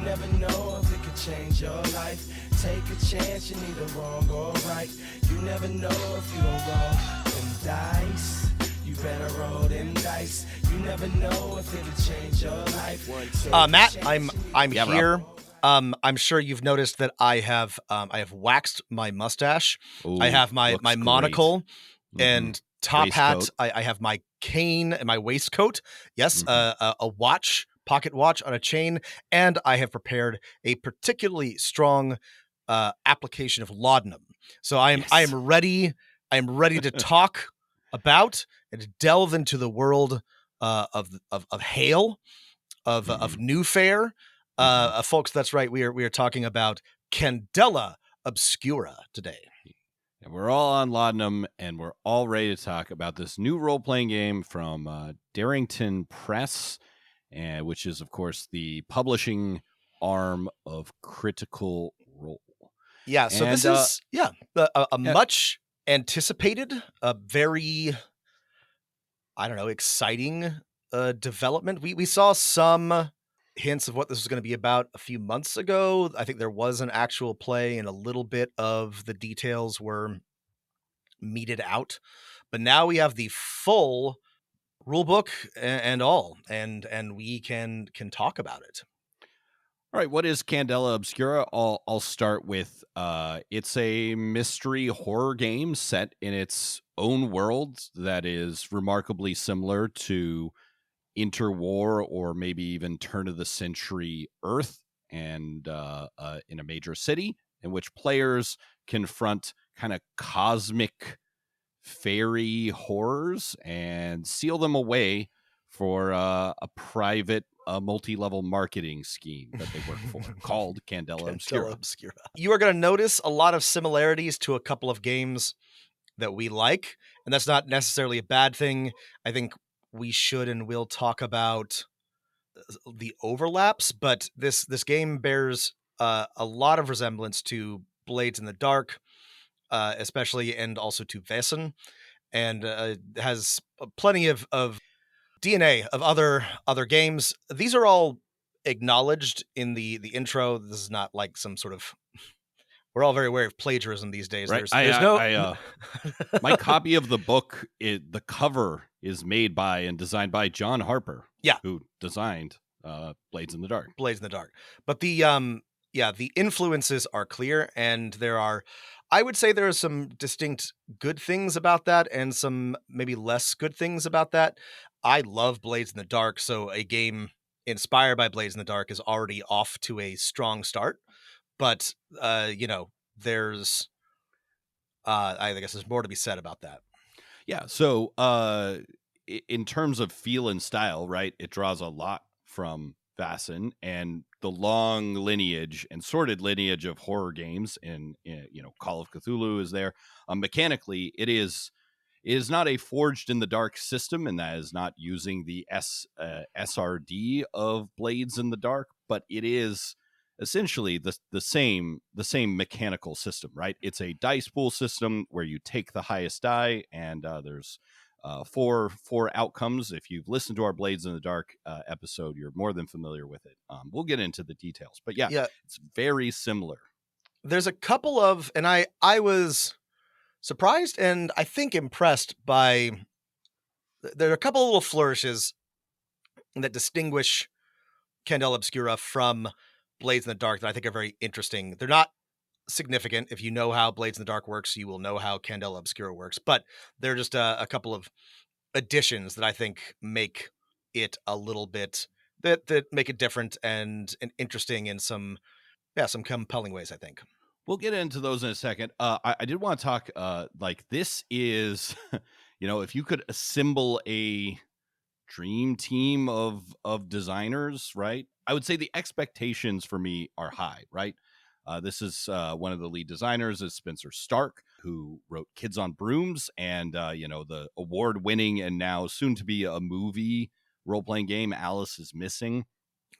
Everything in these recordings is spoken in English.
never know if it could change your life. Take a chance, you're neither wrong or right. You never know if you don't roll them dice. You better roll them dice. You never know if it could change your life. Matt, I'm Yeah, here. I'm sure you've noticed that I have waxed my mustache. Ooh, I have my looks monocle great. and top Waistcoat. hat. I have my cane and my waistcoat. Yes, a watch, pocket watch on a chain, and I have prepared a particularly strong application of laudanum. So I am ready. I am ready to talk about and to delve into the world of Hale, of New Fair. Folks, that's right. We are talking about Candela Obscura today. And we're all on laudanum, and we're all ready to talk about this new role-playing game from Darrington Press, which is, of course, the publishing arm of Critical Role. Yeah, so this is a much anticipated, a very, I don't know, exciting development. We saw some hints of what this was going to be about a few months ago. I think there was an actual play and a little bit of the details were meted out, but now we have the full rule book and all, and we can talk about it. All right, what is Candela Obscura? I'll start with it's a mystery horror game set in its own world that is remarkably similar to interwar or maybe even turn of the century Earth, and in a major city in which players confront kind of cosmic fairy horrors and seal them away for a private multi-level marketing scheme that they work for called Candela Obscura. You are going to notice a lot of similarities to a couple of games that we like, and that's not necessarily a bad thing. I think we should and will talk about the overlaps, but this game bears a lot of resemblance to Blades in the Dark, especially, and also to Wesen, and has plenty of DNA of other games. These are all acknowledged in the intro. This is not like some sort of... We're all very aware of plagiarism these days. Right. There's no... My copy of the book, the cover is made by and designed by John Harper. Yeah, who designed Blades in the Dark. Blades in the Dark. But the influences are clear, and I would say there are some distinct good things about that, and some maybe less good things about that. I love Blades in the Dark, so a game inspired by Blades in the Dark is already off to a strong start. But there's I guess there's more to be said about that. Yeah. So in terms of feel and style, right, it draws a lot from Wesen and the long lineage and sordid lineage of horror games. And Call of Cthulhu is there. Mechanically, it is not a forged in the dark system, and that is not using the SRD of Blades in the Dark, but it is essentially the same mechanical system, right? It's a dice pool system where you take the highest die, and there's four outcomes. If you've listened to our Blades in the Dark episode, you're more than familiar with it. We'll get into the details, but yeah, it's very similar. There's a couple of, and I was surprised and I think impressed by, there are a couple of little flourishes that distinguish Candela Obscura from Blades in the Dark that I think are very interesting. They're not significant. If you know how Blades in the Dark works, you will know how Candela Obscura works, but they're just a couple of additions that I think make it a little bit, that make it different and interesting in some compelling ways, I think. We'll get into those in a second. I did want to talk, this is, if you could assemble a dream team of designers, right? I would say the expectations for me are high, right? This is one of the lead designers is Spencer Stark, who wrote Kids on Brooms and, the award-winning and now soon to be a movie role-playing game, Alice is Missing.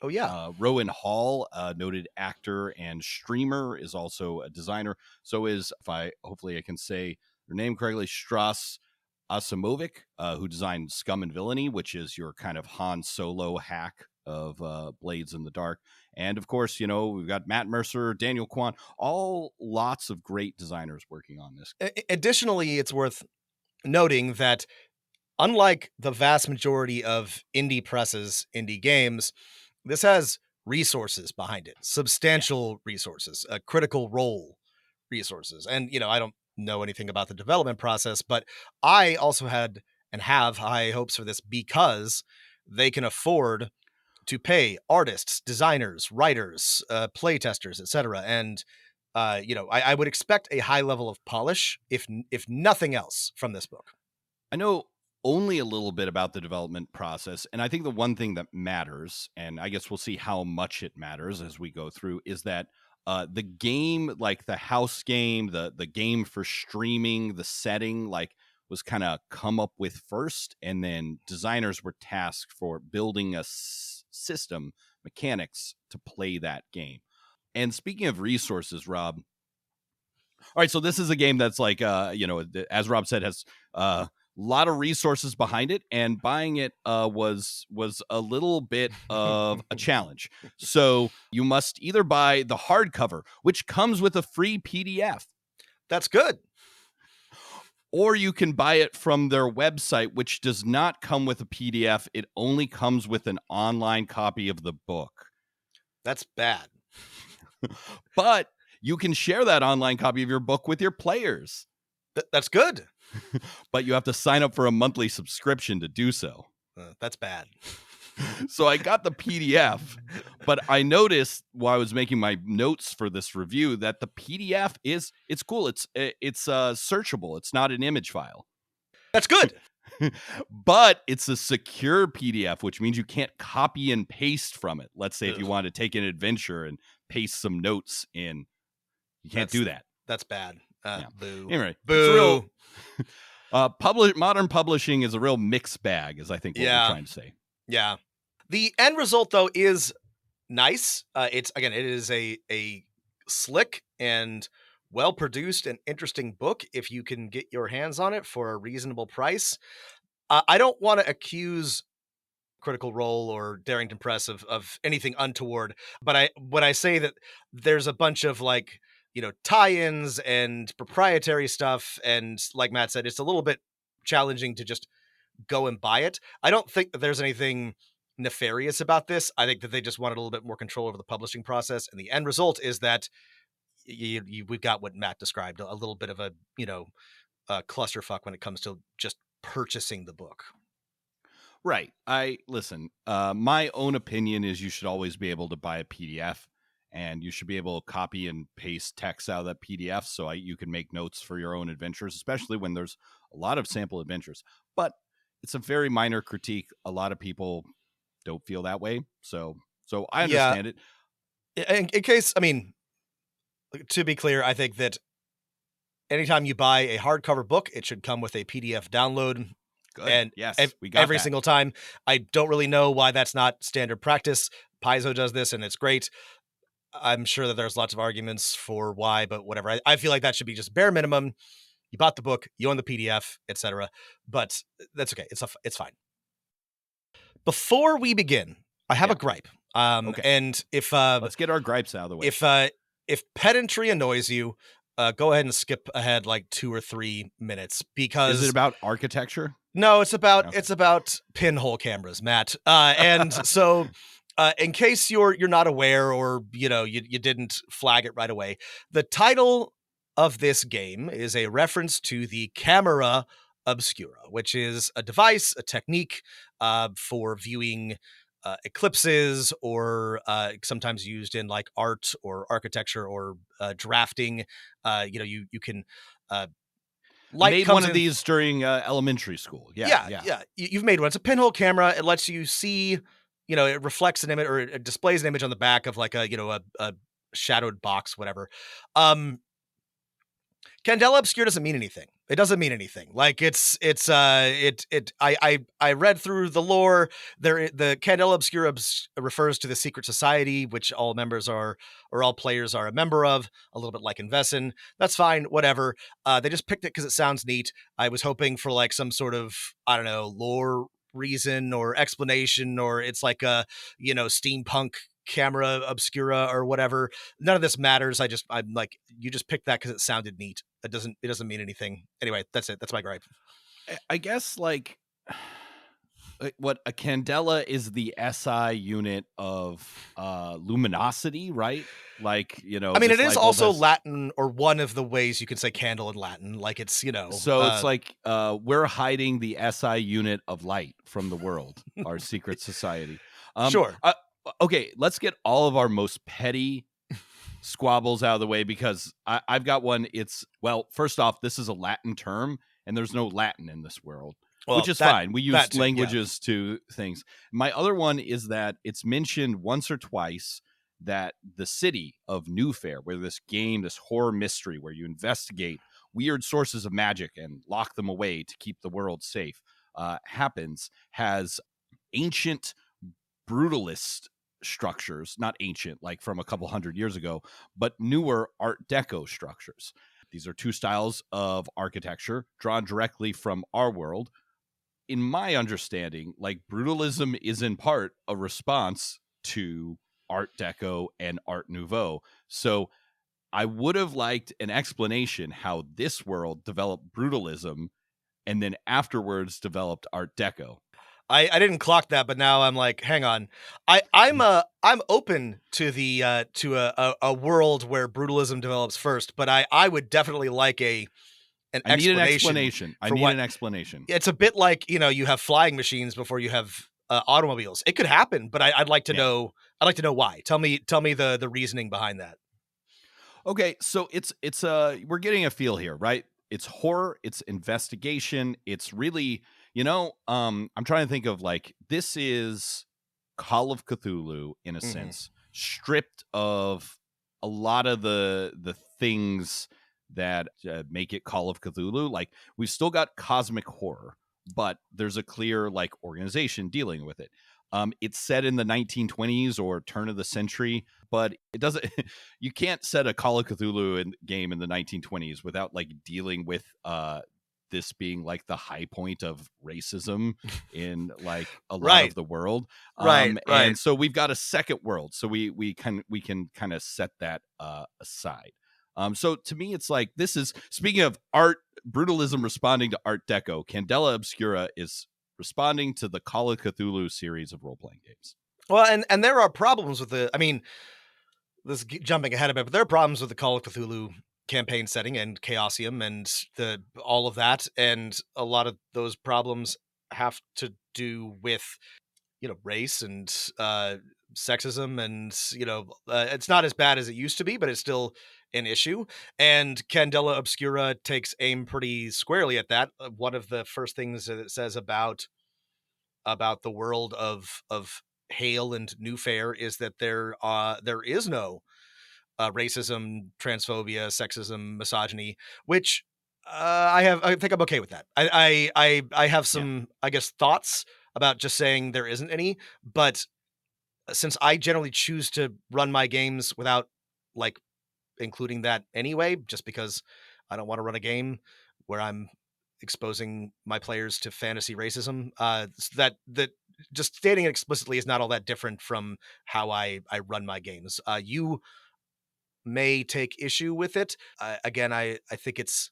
Oh, yeah. Rowan Hall, a noted actor and streamer, is also a designer. So is, hopefully I can say her name correctly, Strass Asimovic, who designed Scum and Villainy, which is your kind of Han Solo hack of Blades in the Dark. And of course, we've got Matt Mercer, Daniel Kwan, all lots of great designers working on this. Additionally, it's worth noting that unlike the vast majority of indie presses, indie games, this has resources behind it, substantial resources, a Critical Role resources. And, I don't know anything about the development process, but I also had and have high hopes for this because they can afford to pay artists, designers, writers, playtesters, etc. And, I would expect a high level of polish, if nothing else, from this book. I know only a little bit about the development process, and I think the one thing that matters, and I guess we'll see how much it matters as we go through, is that the game, like the house game, the game for streaming, the setting, was kind of come up with first, and then designers were tasked for building a system, mechanics to play that game. And speaking of resources, Rob, all right, so this is a game that's as Rob said, has a lot of resources behind it, and buying it was a little bit of a challenge. So you must either buy the hardcover, which comes with a free PDF. That's good. Or you can buy it from their website, which does not come with a PDF. It only comes with an online copy of the book. That's bad. But you can share that online copy of your book with your players. That's good. But you have to sign up for a monthly subscription to do so. That's bad. So I got the PDF, but I noticed while I was making my notes for this review that the PDF it's cool. It's searchable. It's not an image file. That's good. But it's a secure PDF, which means you can't copy and paste from it. Let's say if you want to take an adventure and paste some notes in, you can't do that. That's bad. Boo. Anyway, boo. Modern publishing is a real mixed bag, is I think what we're trying to say. Yeah. The end result, though, is nice. It is a slick and well-produced and interesting book if you can get your hands on it for a reasonable price. I don't want to accuse Critical Role or Darrington Press of anything untoward, but when I say that there's a bunch of tie-ins and proprietary stuff, and like Matt said, it's a little bit challenging to just go and buy it. I don't think that there's anything nefarious about this. I think that they just wanted a little bit more control over the publishing process, and the end result is that we've got what Matt described, a little bit of a clusterfuck when it comes to just purchasing the book. Right. My own opinion is you should always be able to buy a PDF, and you should be able to copy and paste text out of that PDF so you can make notes for your own adventures, especially when there's a lot of sample adventures. But it's a very minor critique. A lot of people don't feel that way. So I understand it. In case, to be clear, I think that anytime you buy a hardcover book, it should come with a PDF download. Good. And yes, we got every that. single time. I don't really know why that's not standard practice. Paizo does this, and it's great. I'm sure that there's lots of arguments for why, but whatever. I feel like that should be just bare minimum. You bought the book, you own the PDF, etc. But that's okay. It's fine. Before we begin, I have a gripe. Okay. And if let's get our gripes out of the way. If pedantry annoys you, go ahead and skip ahead like 2 or 3 minutes, because is it about architecture? No, it's about pinhole cameras, Matt. And so in case you're not aware, or you didn't flag it right away, the title of this game is a reference to the Candela Obscura, which is a device, a technique for viewing eclipses, or sometimes used in like art or architecture or drafting. You can made one of these during elementary school. Yeah. You've made one. It's a pinhole camera. It lets you see, it reflects an image, or it displays an image on the back of like a shadowed box, whatever. Candela Obscura doesn't mean anything. It doesn't mean anything. Like I read through the lore. The Candela Obscura refers to the secret society, which all members are, or all players are a member of, a little bit like in Vesson. That's fine. Whatever. They just picked it because it sounds neat. I was hoping for like some sort of, I don't know, lore reason or explanation, or it's like a, steampunk camera obscura or whatever. None of this matters. I'm like, you just picked that because it sounded neat. It doesn't mean anything. Anyway, that's it. That's my gripe. I guess like what a candela is the SI unit of luminosity, right? Like, I mean, this it is light bulb also has- Latin, or one of the ways you can say candle in Latin. Like it's, So it's like we're hiding the SI unit of light from the world, our secret society. Sure. Okay, let's get all of our most petty squabbles out of the way, because I've got one. It's, well, first off, this is a Latin term, and there's no Latin in this world, Well, which is fine. We use languages to things. My other one is that it's mentioned once or twice that the city of New Fair, where this game, this horror mystery, where you investigate weird sources of magic and lock them away to keep the world safe, happens, has ancient brutalist structures, not ancient, like from a couple hundred years ago, but newer Art Deco structures. These are two styles of architecture drawn directly from our world. In my understanding, like, brutalism is in part a response to Art Deco and Art Nouveau. So I would have liked an explanation how this world developed brutalism and then afterwards developed Art Deco. I didn't clock that, but now I'm like, hang on. I'm open to the to a world where brutalism develops first, but I would definitely like an I need explanation. an explanation. It's a bit like, you have flying machines before you have automobiles. It could happen, but I'd like to know. I'd like to know why. Tell me the reasoning behind that. Okay, so it's we're getting a feel here, right? It's horror, it's investigation, it's really, I'm trying to think of, like, this is Call of Cthulhu in a sense, stripped of a lot of the things that make it Call of Cthulhu. Like, we've still got cosmic horror, but there's a clear, like, organization dealing with it. It's set in the 1920s or turn of the century, but it doesn't. You can't set a Call of Cthulhu game in the 1920s without, like, dealing with this being, like, the high point of racism in, like, a lot of the world. Right. And so we've got a second world, so we can kind of set that aside. So to me, it's like, this is, speaking of art, brutalism responding to Art Deco, Candela Obscura is responding to the Call of Cthulhu series of role-playing games. Well, and there are problems with this is jumping ahead a bit, but there are problems with the Call of Cthulhu campaign setting and Chaosium and all of that, and a lot of those problems have to do with, race and sexism, and it's not as bad as it used to be, but it's still an issue. And Candela Obscura takes aim pretty squarely at that. One of the first things that it says about the world of Hale and New Fair is that there is no racism, transphobia, sexism, misogyny, which I think I'm okay with that. I have some, I guess, thoughts about just saying there isn't any, but since I generally choose to run my games without, like, including that anyway, just because I don't want to run a game where I'm exposing my players to fantasy racism, that just stating it explicitly is not all that different from how I run my games. You may take issue with it. Again, I think it's,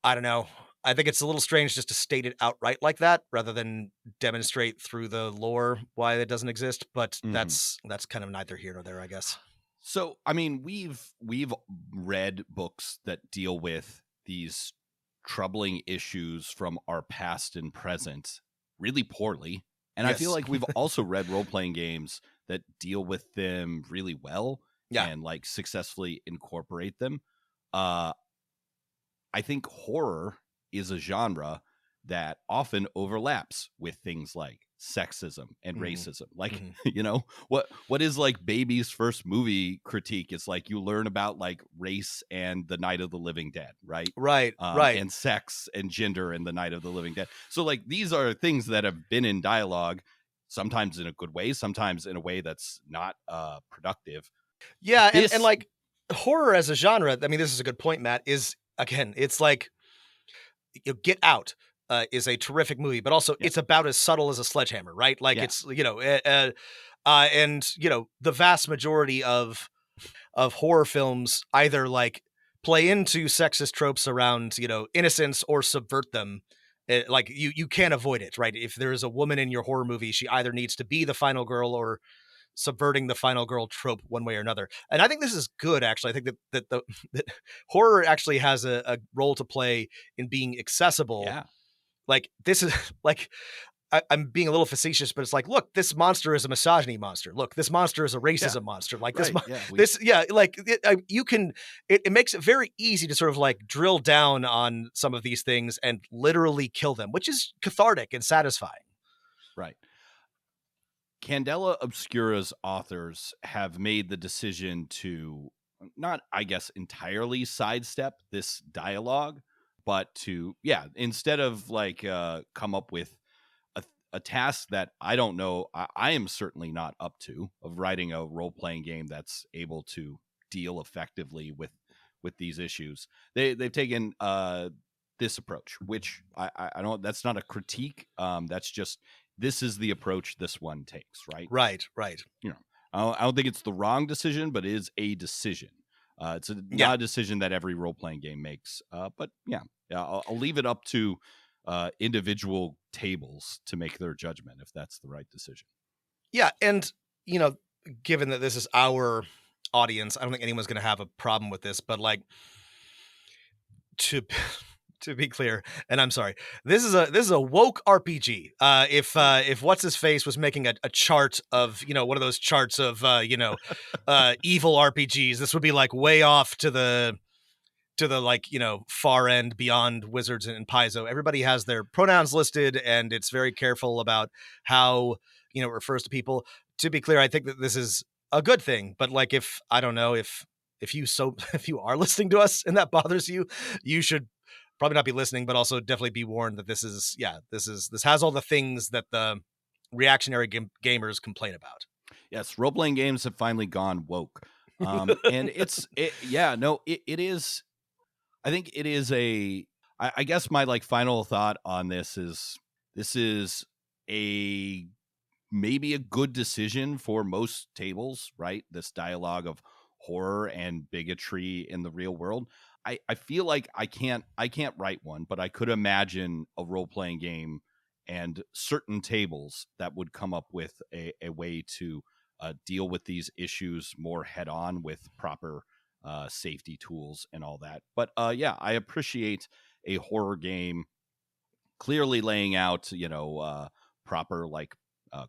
I don't know. I think it's a little strange just to state it outright like that rather than demonstrate through the lore why it doesn't exist. But that's kind of neither here nor there, I guess. So, I mean, we've read books that deal with these troubling issues from our past and present really poorly. And I feel like we've also read role-playing games that deal with them really well and, like, successfully incorporate them. I think horror is a genre that often overlaps with things like sexism and racism. Like, what is, like, Baby's first movie critique? It's like, you learn about, like, race and the Night of the Living Dead, right? Right. And sex and gender and the Night of the Living Dead. So, like, these are things that have been in dialogue, sometimes in a good way, sometimes in a way that's not productive. Yeah. And like, horror as a genre, I mean, this is a good point, Matt, is, again, it's like, Get Out. is a terrific movie, but also it's about as subtle as a sledgehammer, right? Like it's, and the vast majority of horror films either like play into sexist tropes around, innocence or subvert them. Like you can't avoid it, right? If there is a woman in your horror movie, she either needs to be the final girl or subverting the final girl trope one way or another. And I think this is good, actually. I think that horror actually has a role to play in being accessible. Yeah. Like this is like, I'm being a little facetious, but it's like, look, this monster is a misogyny monster. Look, this monster is a racism monster. Like right. It makes it very easy to sort of like drill down on some of these things and literally kill them, which is cathartic and satisfying. Right. Candela Obscura's authors have made the decision to not, I guess, entirely sidestep this dialogue, but to, instead of like come up with a task that I don't know, I am certainly not up to, of writing a role-playing game that's able to deal effectively with these issues. They've taken this approach, which I don't, that's not a critique. That's just, this is the approach this one takes, right? Right. I don't think it's the wrong decision, but it is a decision. It's not a decision that every role-playing game makes. But I'll leave it up to individual tables to make their judgment if that's the right decision. Yeah, and given that this is our audience, I don't think anyone's going to have a problem with this. But like, to be clear, and I'm sorry, this is a woke RPG. If what's his face was making a chart of one of those charts of evil RPGs, this would be like way off to the like far end beyond Wizards and Paizo. Everybody has their pronouns listed, and it's very careful about how it refers to people. To be clear, I think that this is a good thing. But like, if you are listening to us and that bothers you, you should probably not be listening, but also definitely be warned that this has all the things that the reactionary gamers complain about. Yes, role-playing games have finally gone woke. And it is, I think it is I guess my like final thought on this is maybe a good decision for most tables, right? This dialogue of horror and bigotry in the real world. I feel like I can't write one, but I could imagine a role-playing game and certain tables that would come up with a way to deal with these issues more head-on with proper safety tools and all that. But I appreciate a horror game clearly laying out, proper like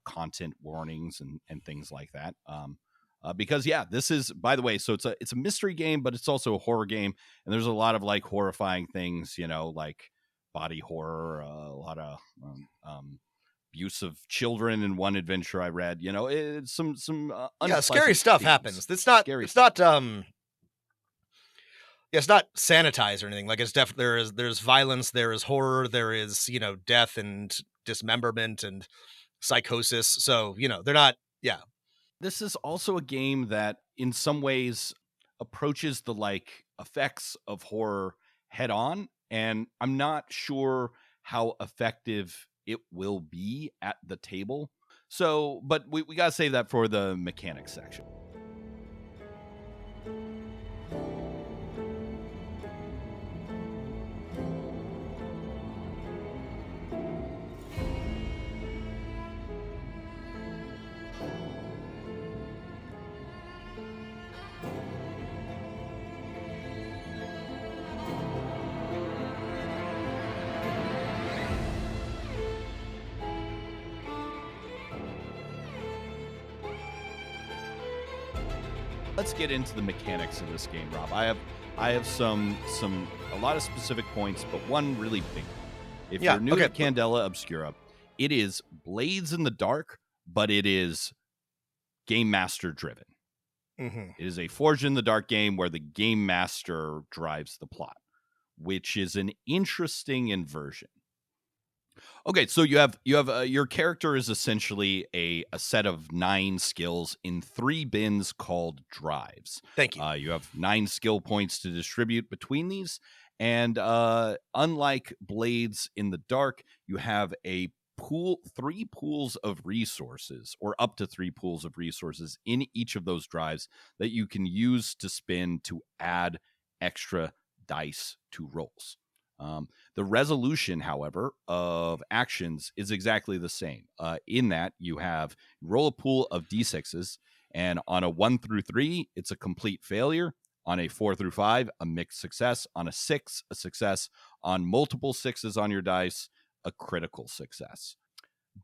content warnings and things like that. Because this is, by the way, so it's a mystery game, but it's also a horror game, and there's a lot of like horrifying things, like body horror, a lot of abuse of children in one adventure I read. It's some scary stuff themes. happens. It's not scary it's not it's not sanitized or anything. Like, it's definitely there's violence, there is horror, there is death and dismemberment and psychosis. So they're not. This is also a game that in some ways approaches the like effects of horror head on, and I'm not sure how effective it will be at the table. So, but we got to save that for the mechanics section. Let's get into the mechanics of this game, Rob. I have a lot of specific points, but one really big one. If you're new to Candela Obscura, it is Blades in the Dark, but it is game master driven. Mm-hmm. It is a Forged in the Dark game where the game master drives the plot, which is an interesting inversion. Okay, so you have your character is essentially a set of 9 skills in 3 bins called drives. Thank you. You have 9 skill points to distribute between these, And unlike Blades in the Dark, you have three pools of resources, or up to three pools of resources in each of those drives that you can use to spin to add extra dice to rolls. The resolution, however, of actions is exactly the same. In that you roll a pool of d6s, and on a 1 through 3, it's a complete failure. On a 4 through 5, a mixed success. On a 6, a success. On multiple 6s on your dice, a critical success.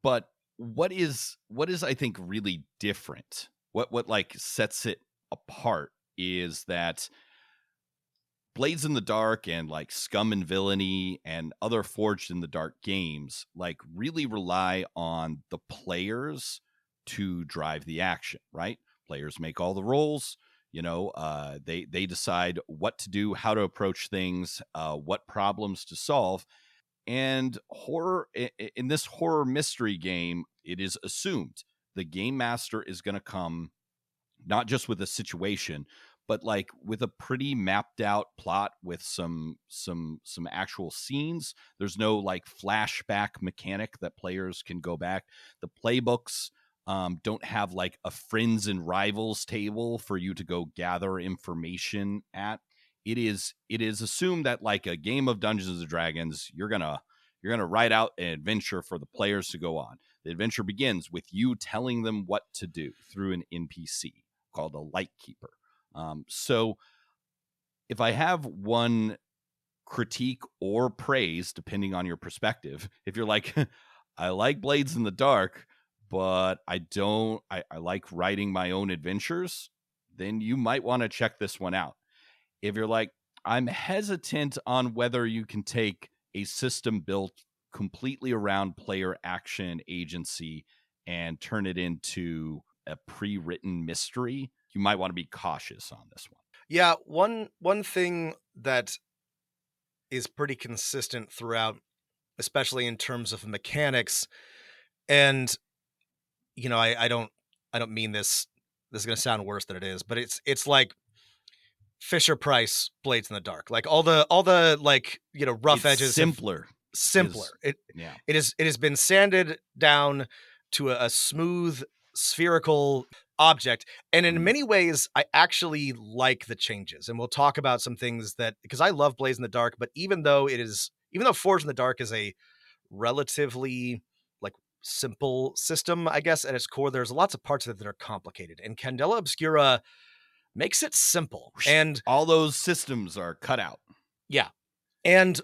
But what is I think really different, what like sets it apart, is that Blades in the Dark and like Scum and Villainy and other Forged in the Dark games like really rely on the players to drive the action, right? Players make all the rolls. They decide what to do, how to approach things, what problems to solve. And in this horror mystery game, it is assumed the game master is going to come not just with a situation, but like with a pretty mapped out plot with some actual scenes. There's no like flashback mechanic that players can go back. The playbooks don't have like a friends and rivals table for you to go gather information at. It is assumed that like a game of Dungeons and Dragons, you're gonna write out an adventure for the players to go on. The adventure begins with you telling them what to do through an NPC called a Lightkeeper. So if I have one critique or praise, depending on your perspective, if you're like, I like Blades in the Dark, but I like writing my own adventures, then you might want to check this one out. If you're like, I'm hesitant on whether you can take a system built completely around player action agency and turn it into a pre-written mystery, you might want to be cautious on this one. Yeah, one thing that is pretty consistent throughout, especially in terms of mechanics, and I don't mean this is going to sound worse than it is, but it's like Fisher Price Blades in the Dark. Like all the like, rough edges, simpler. It has been sanded down to a smooth spherical object, and in many ways I actually like the changes, and we'll talk about some things that, because I love Blades in the Dark, but even though Forged in the Dark is a relatively like simple system, I guess at its core, there's lots of parts of it that are complicated, and Candela Obscura makes it simple, and all those systems are cut out. Yeah. And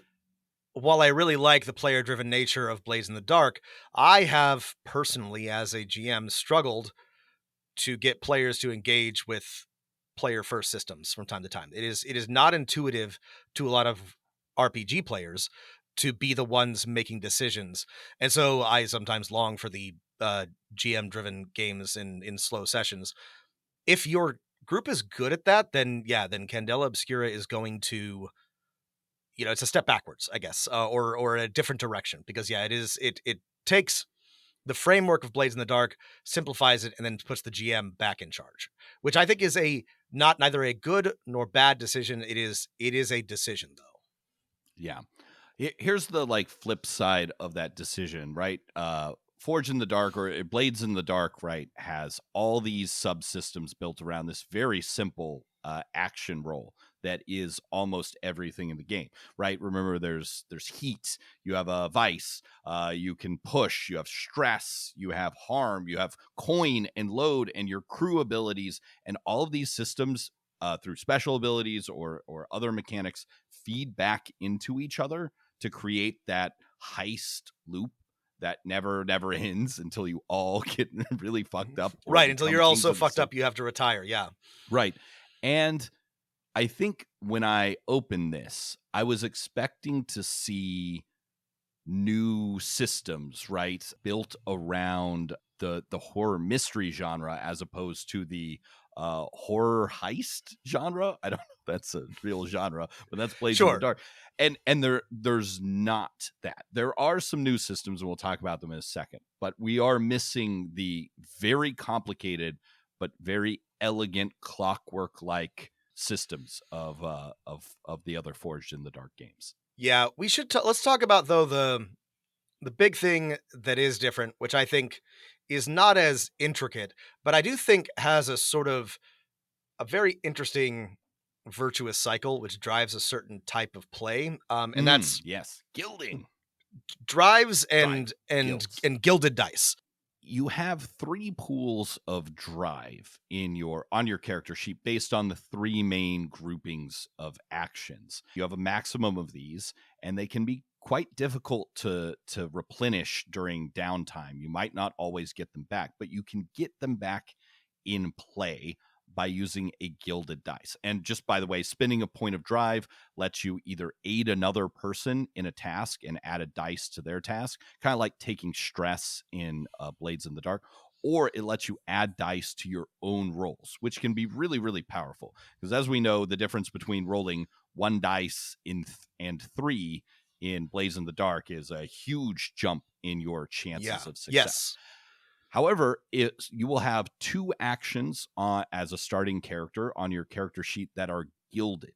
while I really like the player-driven nature of Blades in the Dark, I have personally, as a GM, struggled to get players to engage with player-first systems from time to time. It is not intuitive to a lot of RPG players to be the ones making decisions. And so I sometimes long for the GM-driven games in slow sessions. If your group is good at that, then Candela Obscura is going to, it's a step backwards, I guess, or a different direction, because it takes the framework of Blades in the Dark, simplifies it, and then puts the GM back in charge, which I think is neither a good nor bad decision. It is a decision, though. Yeah. Here's the like flip side of that decision, right? Forged in the Dark, or Blades in the Dark, right, has all these subsystems built around this very simple action roll that is almost everything in the game, right? Remember, there's heat, you have a vice, you can push, you have stress, you have harm, you have coin and load, and your crew abilities, and all of these systems through special abilities or other mechanics feed back into each other to create that heist loop that never ends until you all get really fucked up. Right, until you're all so fucked up you have to retire, yeah. Right. And I think when I opened this, I was expecting to see new systems, right, built around the horror mystery genre as opposed to the horror heist genre. I don't know if that's a real genre, but that's Blades in the Dark. And there's not that. There are some new systems, and we'll talk about them in a second, but we are missing the very complicated but very elegant clockwork-like systems of the other Forged in the Dark games. Yeah, we should let's talk about though the big thing that is different, which I think is not as intricate, but I do think has a sort of a very interesting virtuous cycle which drives a certain type of play. And that's Yes, gilding. drives and Guilds. and gilded dice. You have 3 pools of drive on your character sheet based on the 3 main groupings of actions. You have a maximum of these, and they can be quite difficult to replenish during downtime. You might not always get them back, but you can get them back in play by using a gilded dice. And just by the way, spending a point of drive lets you either aid another person in a task and add a dice to their task, kind of like taking stress in Blades in the Dark, or it lets you add dice to your own rolls, which can be really, really powerful. Because as we know, the difference between rolling 1 dice and 3 in Blades in the Dark is a huge jump in your chances of success. Yes. However, you will have 2 actions as a starting character on your character sheet that are gilded.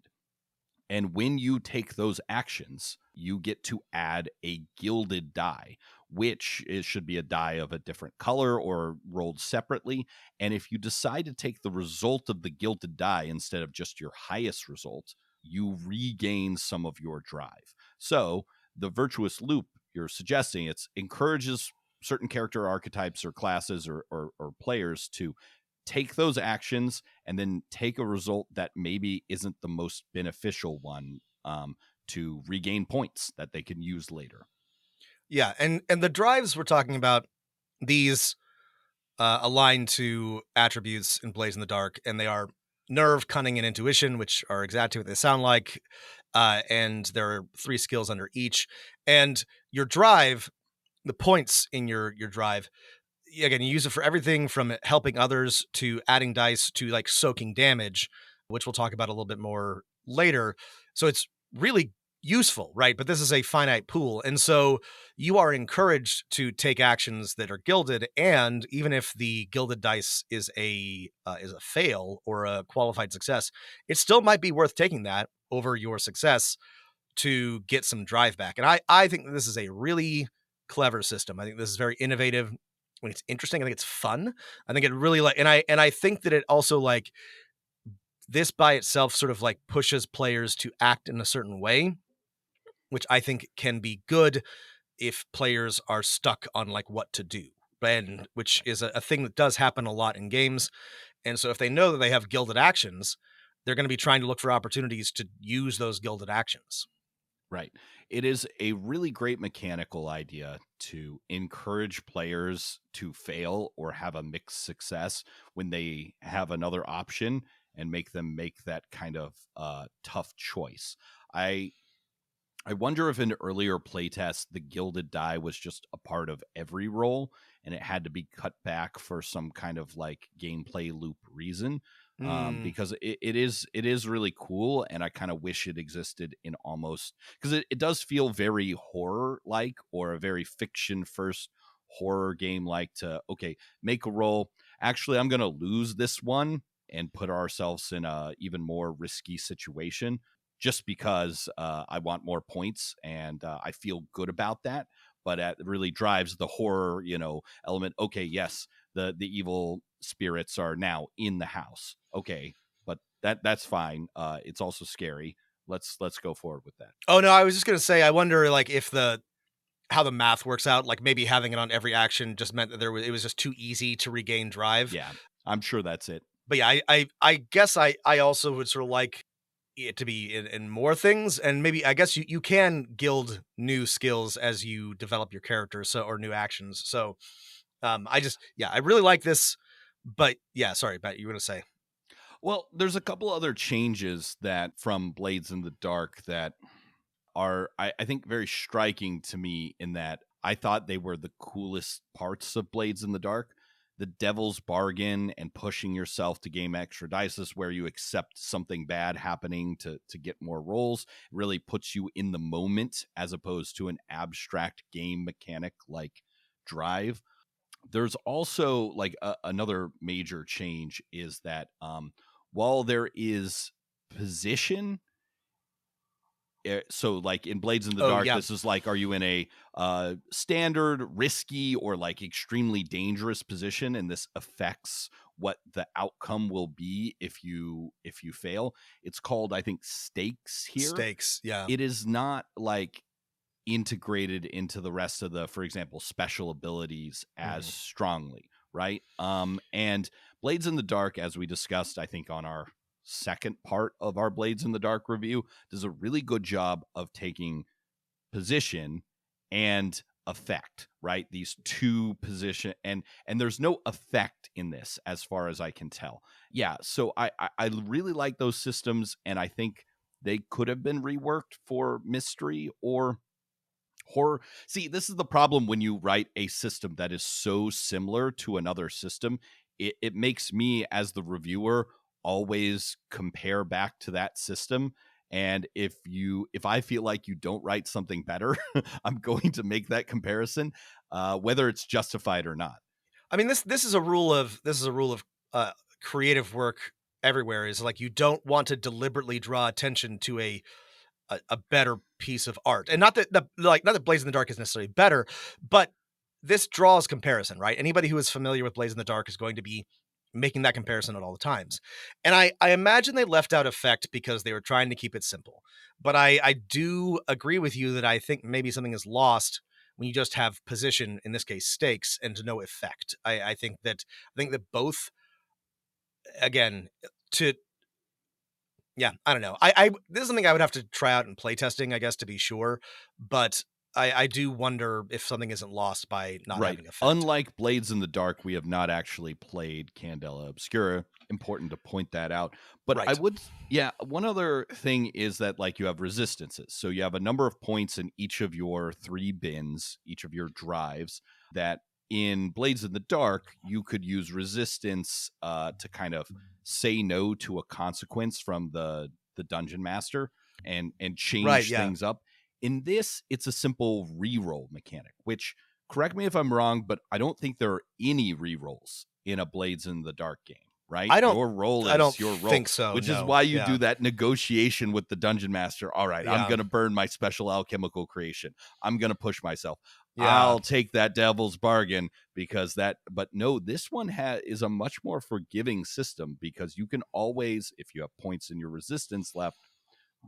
And when you take those actions, you get to add a gilded die, which should be a die of a different color or rolled separately. And if you decide to take the result of the gilded die instead of just your highest result, you regain some of your drive. So the virtuous loop you're suggesting, it encourages certain character archetypes or classes or players to take those actions and then take a result that maybe isn't the most beneficial one to regain points that they can use later. Yeah, and the drives we're talking about, these align to attributes in Blaze in the Dark, and they are nerve, cunning, and intuition, which are exactly what they sound like. And there are 3 skills under each. And your drive, the points in your drive, again, you use it for everything from helping others to adding dice to like soaking damage, which we'll talk about a little bit more later. So it's really useful, right? But this is a finite pool. And so you are encouraged to take actions that are gilded. And even if the gilded dice is a fail or a qualified success, it still might be worth taking that over your success to get some drive back. And I think that this is a really clever system. I think this is very innovative. When it's interesting, I think it's fun. I think it really and I think that it also like this by itself sort of like pushes players to act in a certain way, which I think can be good if players are stuck on like what to do. And which is a thing that does happen a lot in games. And so if they know that they have gilded actions, they're going to be trying to look for opportunities to use those gilded actions. Right. It is a really great mechanical idea to encourage players to fail or have a mixed success when they have another option and make them make that kind of tough choice. I wonder if in earlier playtests, the gilded die was just a part of every roll and it had to be cut back for some kind of like gameplay loop reason. Because it is really cool, and I kind of wish it existed in almost, because it does feel very horror like, or a very fiction first horror game like, to make a roll. Actually, I'm gonna lose this one and put ourselves in a even more risky situation just because I want more points and I feel good about that. But it really drives the horror, element. Okay, yes, the evil spirits are now in the house. Okay, but that's fine. It's also scary. Let's go forward with that. Oh no, I was just gonna say, I wonder like if how the math works out. Like maybe having it on every action just meant that it was just too easy to regain drive. Yeah, I'm sure that's it. But yeah, I guess I also would sort of like it to be in more things, and maybe I guess you can gild new skills as you develop your character, or new actions. So I really like this. But yeah, sorry, Matt, you were gonna say. Well, there's a couple other changes that from Blades in the Dark that are, I think, very striking to me, in that I thought they were the coolest parts of Blades in the Dark. The Devil's Bargain and pushing yourself to game extra dice, where you accept something bad happening to get more rolls. It really puts you in the moment as opposed to an abstract game mechanic like drive. There's also like another major change is that while there is position. So like in Blades in the Dark, this is like, are you in a standard, risky, or like extremely dangerous position, and this affects what the outcome will be if you fail. It's called, I think, stakes here. Stakes, yeah. It is not like integrated into the rest of the, for example, special abilities as strongly, right? And Blades in the Dark, as we discussed, I think on our second part of our Blades in the Dark review, does a really good job of taking position and effect, right? These two position, and there's no effect in this as far as I can tell. Yeah, so I really like those systems, and I think they could have been reworked for mystery or horror. See, this is the problem when you write a system that is so similar to another system. It makes me, as the reviewer, always compare back to that system. And if I feel like you don't write something better, I'm going to make that comparison, whether it's justified or not. I mean, this is a rule of creative work everywhere. Is like, you don't want to deliberately draw attention to a better piece of art, and not that Blades in the Dark is necessarily better, but this draws comparison, right? Anybody who is familiar with Blades in the Dark is going to be making that comparison at all the times. And I imagine they left out effect because they were trying to keep it simple. But I do agree with you that I think maybe something is lost when you just have position, in this case stakes, and no effect. I think that both, again, I don't know. This is something I would have to try out in playtesting, I guess, to be sure. But I do wonder if something isn't lost by not having effect. Unlike Blades in the Dark, we have not actually played Candela Obscura. Important to point that out. But I would, one other thing is that, like, you have resistances. So you have a number of points in each of your 3 bins, each of your drives, that in Blades in the Dark, you could use resistance to kind of say no to a consequence from the dungeon master and change things up. In this, it's a simple reroll mechanic, which, correct me if I'm wrong, but I don't think there are any rerolls in a Blades in the Dark game, right? Your roll is your roll. Think so, which is why you do that negotiation with the dungeon master. All right, I'm going to burn my special alchemical creation. I'm going to push myself. I'll take that devil's bargain because but no, this one is a much more forgiving system, because you can always, if you have points in your resistance left,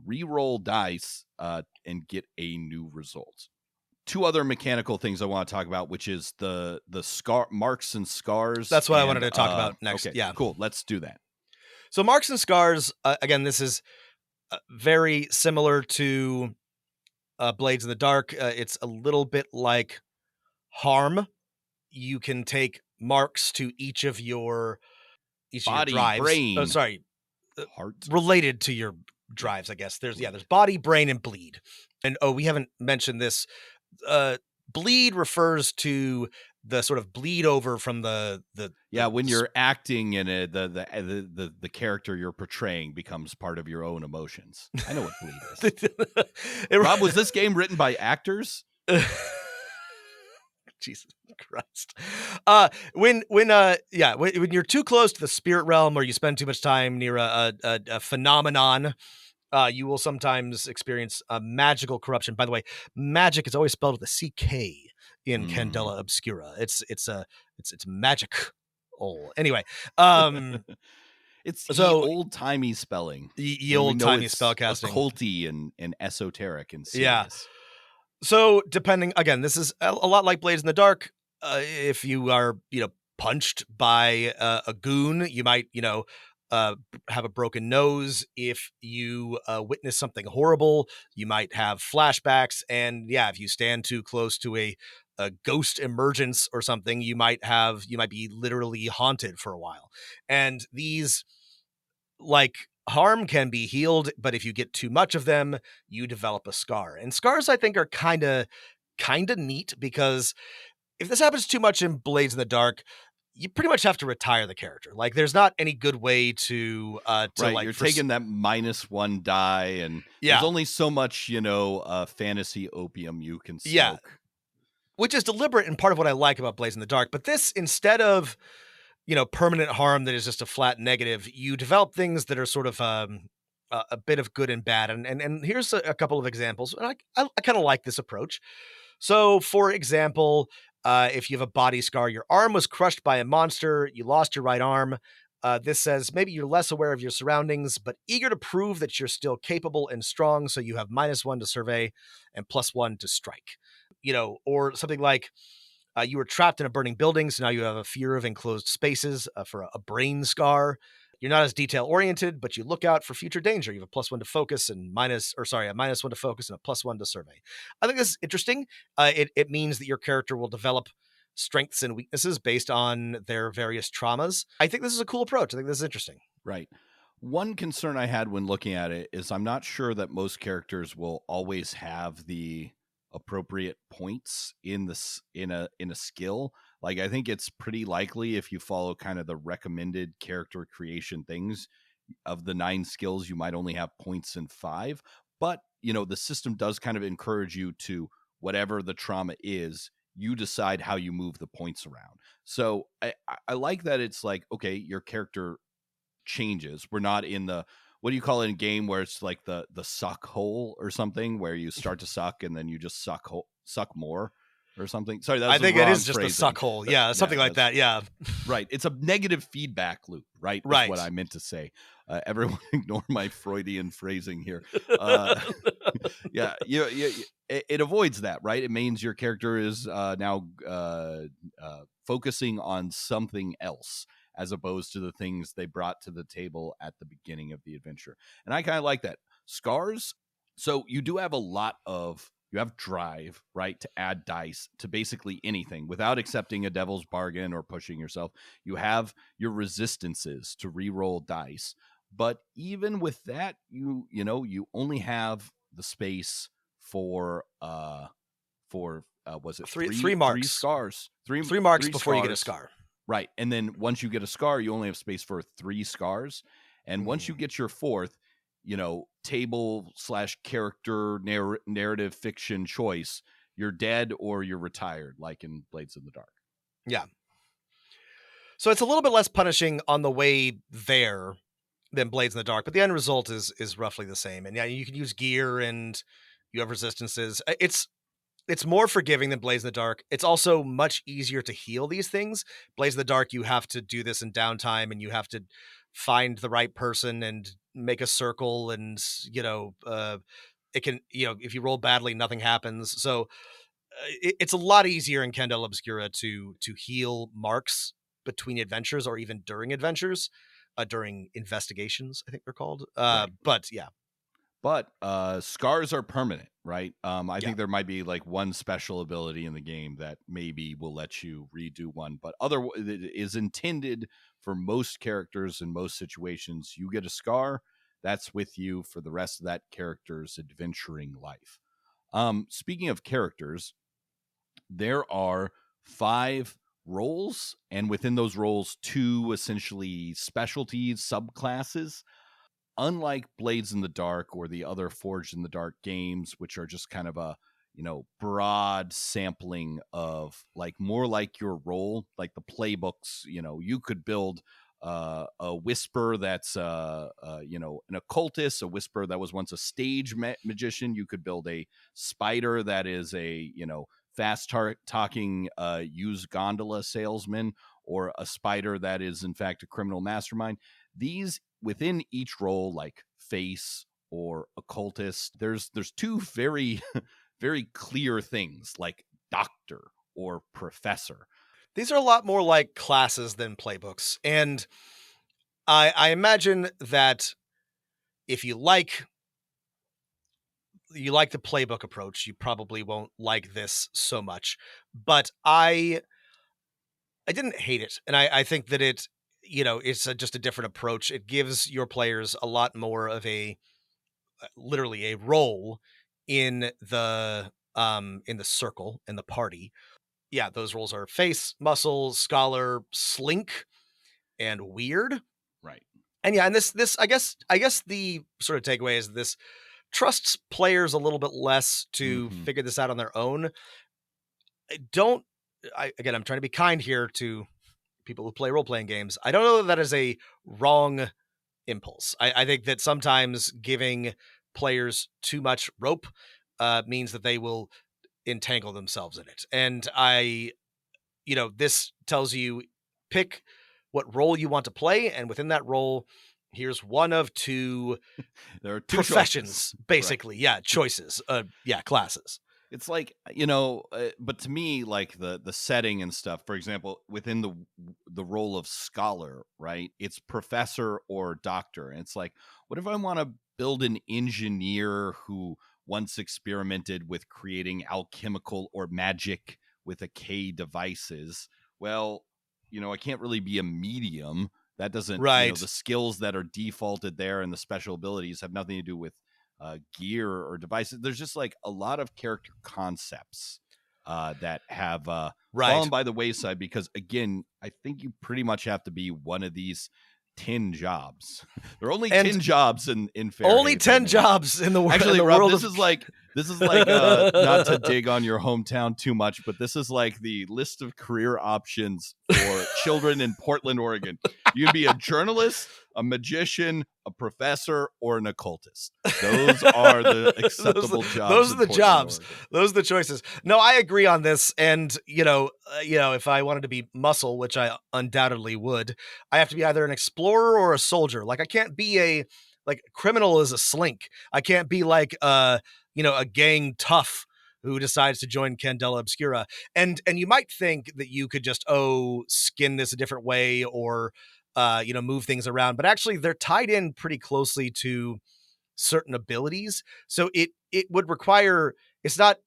re-roll dice and get a new result. 2 other mechanical things I want to talk about, which is the scar marks and scars. That's what I wanted to talk about next. Okay, cool. Let's do that. So marks and scars, again, this is very similar to Blades in the Dark. It's a little bit like harm. You can take marks to each of your body, drives. brain, heart, related to your drives, I guess. There's body, brain, and bleed. And we haven't mentioned this. Bleed refers to the sort of bleed over from the when you're acting in the character you're portraying becomes part of your own emotions. I know what bleed is. Rob, was this game written by actors? Jesus Christ. When you're too close to the spirit realm, or you spend too much time near a phenomenon, you will sometimes experience a magical corruption. By the way, magic is always spelled with a CK in Candela Obscura. It's magic. Anyway, it's old timey spelling. Old timey spellcasting, occulty and esoteric and serious. Yeah. So depending, again, this is a lot like Blades in the Dark. If you are punched by a goon, you might have a broken nose. If you witness something horrible, you might have flashbacks. And if you stand too close to a ghost emergence or something, you might be literally haunted for a while. And these, like harm, can be healed, but if you get too much of them, you develop a scar. And scars, I think, are kind of neat, because if this happens too much in Blades in the Dark, you pretty much have to retire the character. Like, there's not any good way to you're taking that -1 die, and there's only so much fantasy opium you can smoke. Which is deliberate and part of what I like about Blades in the Dark. But this, instead of permanent harm that is just a flat negative, you develop things that are sort of a bit of good and bad. And here's a couple of examples. And I kind of like this approach. So, for example, if you have a body scar, your arm was crushed by a monster, you lost your right arm. This says maybe you're less aware of your surroundings, but eager to prove that you're still capable and strong. So you have -1 to survey and +1 to strike. Or something like you were trapped in a burning building, so now you have a fear of enclosed spaces for a brain scar. You're not as detail oriented, but you look out for future danger. You have a +1 to focus and a -1 to focus and a +1 to survey. I think this is interesting. It means that your character will develop strengths and weaknesses based on their various traumas. I think this is a cool approach. I think this is interesting. Right. One concern I had when looking at it is I'm not sure that most characters will always have the appropriate points in a skill. Like, I think it's pretty likely if you follow kind of the recommended character creation things of the 9 skills, you might only have points in 5. But, the system does kind of encourage you to, whatever the trauma is, you decide how you move the points around. So I like that it's like, okay, your character changes. We're not in the, what do you call it in game where it's like the suck hole or something, where you start to suck and then you just suck more or something. Sorry, I think it is just the suck hole. Yeah, something like that. Yeah. Right. It's a negative feedback loop, right? Right. Is what I meant to say. Everyone ignore my Freudian phrasing here. Yeah, it avoids that, right? It means your character is now focusing on something else as opposed to the things they brought to the table at the beginning of the adventure. And I kind of like that. Scars. So you do have you have drive, right, to add dice to basically anything without accepting a devil's bargain or pushing yourself. You have your resistances to re-roll dice. But even with that, you only have the space for was it three marks? 3 scars. Three marks before scars. you get a scar. Right. And then once you get a scar, you only have space for 3 scars. And once you get your 4th, table/character narrative fiction choice, you're dead or you're retired, like in Blades in the Dark. Yeah. So it's a little bit less punishing on the way there than Blades in the Dark, but the end result is roughly the same. And yeah, you can use gear and you have resistances. It's more forgiving than Blades in the Dark. It's also much easier to heal these things. Blades in the Dark, you have to do this in downtime and you have to find the right person and make a circle, and it can, if you roll badly, nothing happens. So it's a lot easier in Candela Obscura to heal marks between adventures or even during adventures, during investigations, I think they're called. Right. But yeah. But scars are permanent, right? I think there might be like one special ability in the game that maybe will let you redo one, but it is intended for most characters in most situations. You get a scar, that's with you for the rest of that character's adventuring life. Speaking of characters, there are 5 roles, and within those roles, 2 essentially specialties, subclasses. Unlike Blades in the Dark or the other Forged in the Dark games, which are just kind of a broad sampling of more like your role, like the playbooks, you could build a whisper that's an occultist, a whisper that was once a stage magician. You could build a spider that is a fast talking used gondola salesman, or a spider that is in fact a criminal mastermind. These within each role, like face or occultist, there's 2 very very clear things, like doctor or professor. These are a lot more like classes than playbooks. And I imagine that if you like the playbook approach, you probably won't like this so much. But I didn't hate it. And I think that it's just a different approach. It gives your players a lot more of literally a role in the circle, in the party. Yeah, those roles are face, muscle, scholar, slink, and weird. Right. And yeah, and this I guess the sort of takeaway is this trusts players a little bit less to figure this out on their own. I'm trying to be kind here to people who play role-playing games. I don't know that is a wrong impulse. I think that sometimes giving players too much rope means that they will entangle themselves in it. And this tells you pick what role you want to play, and within that role, here's one of two There are two professions, choices. basically. Right. Yeah, choices. Classes. It's like, but to me, like the setting and stuff, for example, within the role of scholar, right? It's professor or doctor. And it's like, what if I want to build an engineer who once experimented with creating alchemical or magic with a K devices? Well, I can't really be a medium. That doesn't, right. The skills that are defaulted there and the special abilities have nothing to do with gear or devices. There's just like a lot of character concepts that have fallen by the wayside because, again, I think you pretty much have to be one of these 10 jobs. There are only 10 jobs in Fahrenheit. Only 10 jobs in the world. Actually, Rob, this is like not to dig on your hometown too much, but this is like the list of career options for children in Portland, Oregon. You can be a journalist, a magician, a professor, or an occultist. Those are the acceptable jobs. Those are the jobs. Oregon. Those are the choices. No, I agree on this. And, if I wanted to be muscle, which I undoubtedly would, I have to be either an explorer or a soldier. Like, I can't be criminal is a slink. I can't be like, a gang tough who decides to join Candela Obscura. And you might think that you could just, skin this a different way or, move things around, but actually they're tied in pretty closely to certain abilities. So it would require, it's not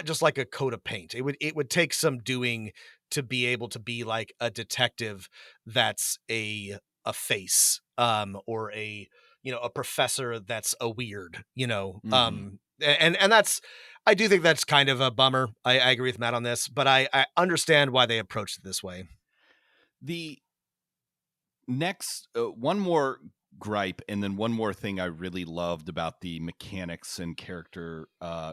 just like a coat of paint. It would take some doing to be able to be like a detective that's a face, or a professor that's a weird, and that's, I do think that's kind of a bummer. I agree with Matt on this, but I understand why they approached it this way. The next, one more gripe, and then one more thing I really loved about the mechanics and character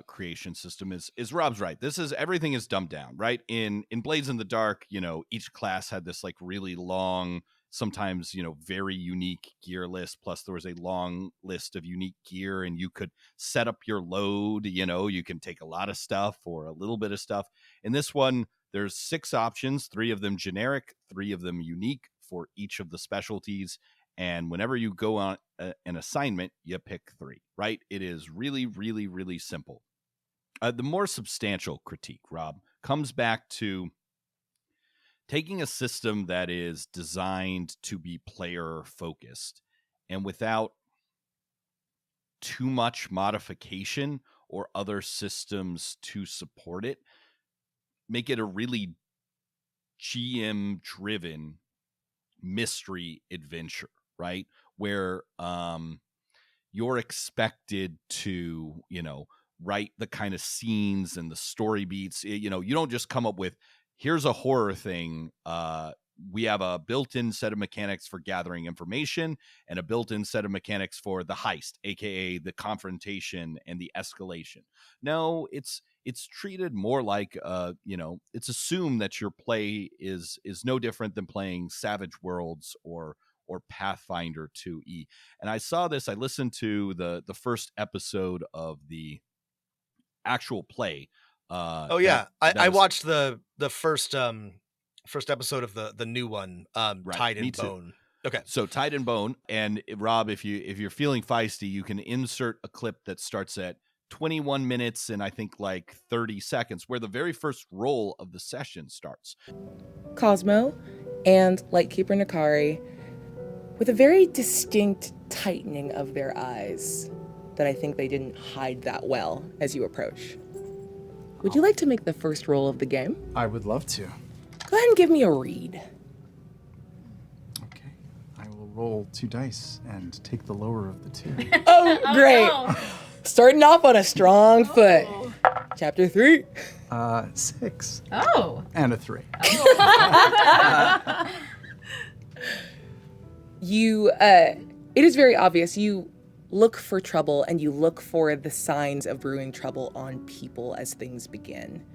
creation system is Rob's right. Everything is dumbed down, right? In Blades in the Dark, each class had this like really long, sometimes very unique gear list, plus there was a long list of unique gear, and you could set up your load. You can take a lot of stuff or a little bit of stuff. In this one, there's 6 options, 3 of them generic, 3 of them unique for each of the specialties. And whenever you go on an assignment, you pick 3, right? It is really, really, really simple. The more substantial critique, Rob, comes back to taking a system that is designed to be player focused and without too much modification or other systems to support it, make it a really GM driven mystery adventure, right? Where you're expected to, write the kind of scenes and the story beats. You don't just come up with, here's a horror thing. We have a built-in set of mechanics for gathering information and a built-in set of mechanics for the heist, aka the confrontation and the escalation. No, it's treated more like, it's assumed that your play is no different than playing Savage Worlds or Pathfinder 2E. And I saw this, I listened to the first episode of the actual play. I watched the first episode of the new one, right, Tied in Bone. Okay. So Tied in Bone, and Rob, if you're feeling feisty, you can insert a clip that starts at 21 minutes and I think like 30 seconds, where the very first roll of the session starts. Cosmo and Lightkeeper Nakari, with a very distinct tightening of their eyes that I think they didn't hide that well as you approach. Would you like to make the first roll of the game? I would love to. Go ahead and give me a read. Okay. I will roll 2 dice and take the lower of the 2. Oh, great. No. Starting off on a strong foot. Chapter 3. 6. Oh. And a 3. It is very obvious. You look for trouble and you look for the signs of brewing trouble on people as things begin.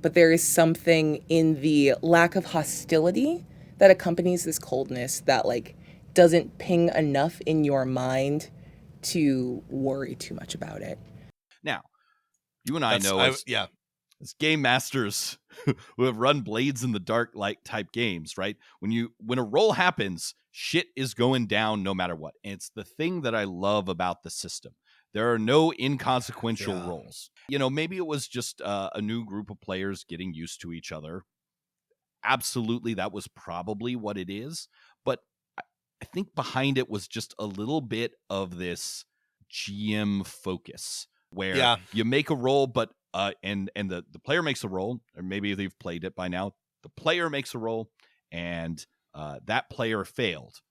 But there is something in the lack of hostility that accompanies this coldness that doesn't ping enough in your mind to worry too much about it. Now, you and I know as game masters who have run Blades in the Dark like type games, right? When a roll happens, shit is going down no matter what. And it's the thing that I love about the system. There are no inconsequential rolls. Maybe it was just a new group of players getting used to each other. Absolutely, that was probably what it is. But I think behind it was just a little bit of this GM focus where you make a roll, but and the player makes a roll, or maybe they've played it by now. The player makes a roll, and that player failed.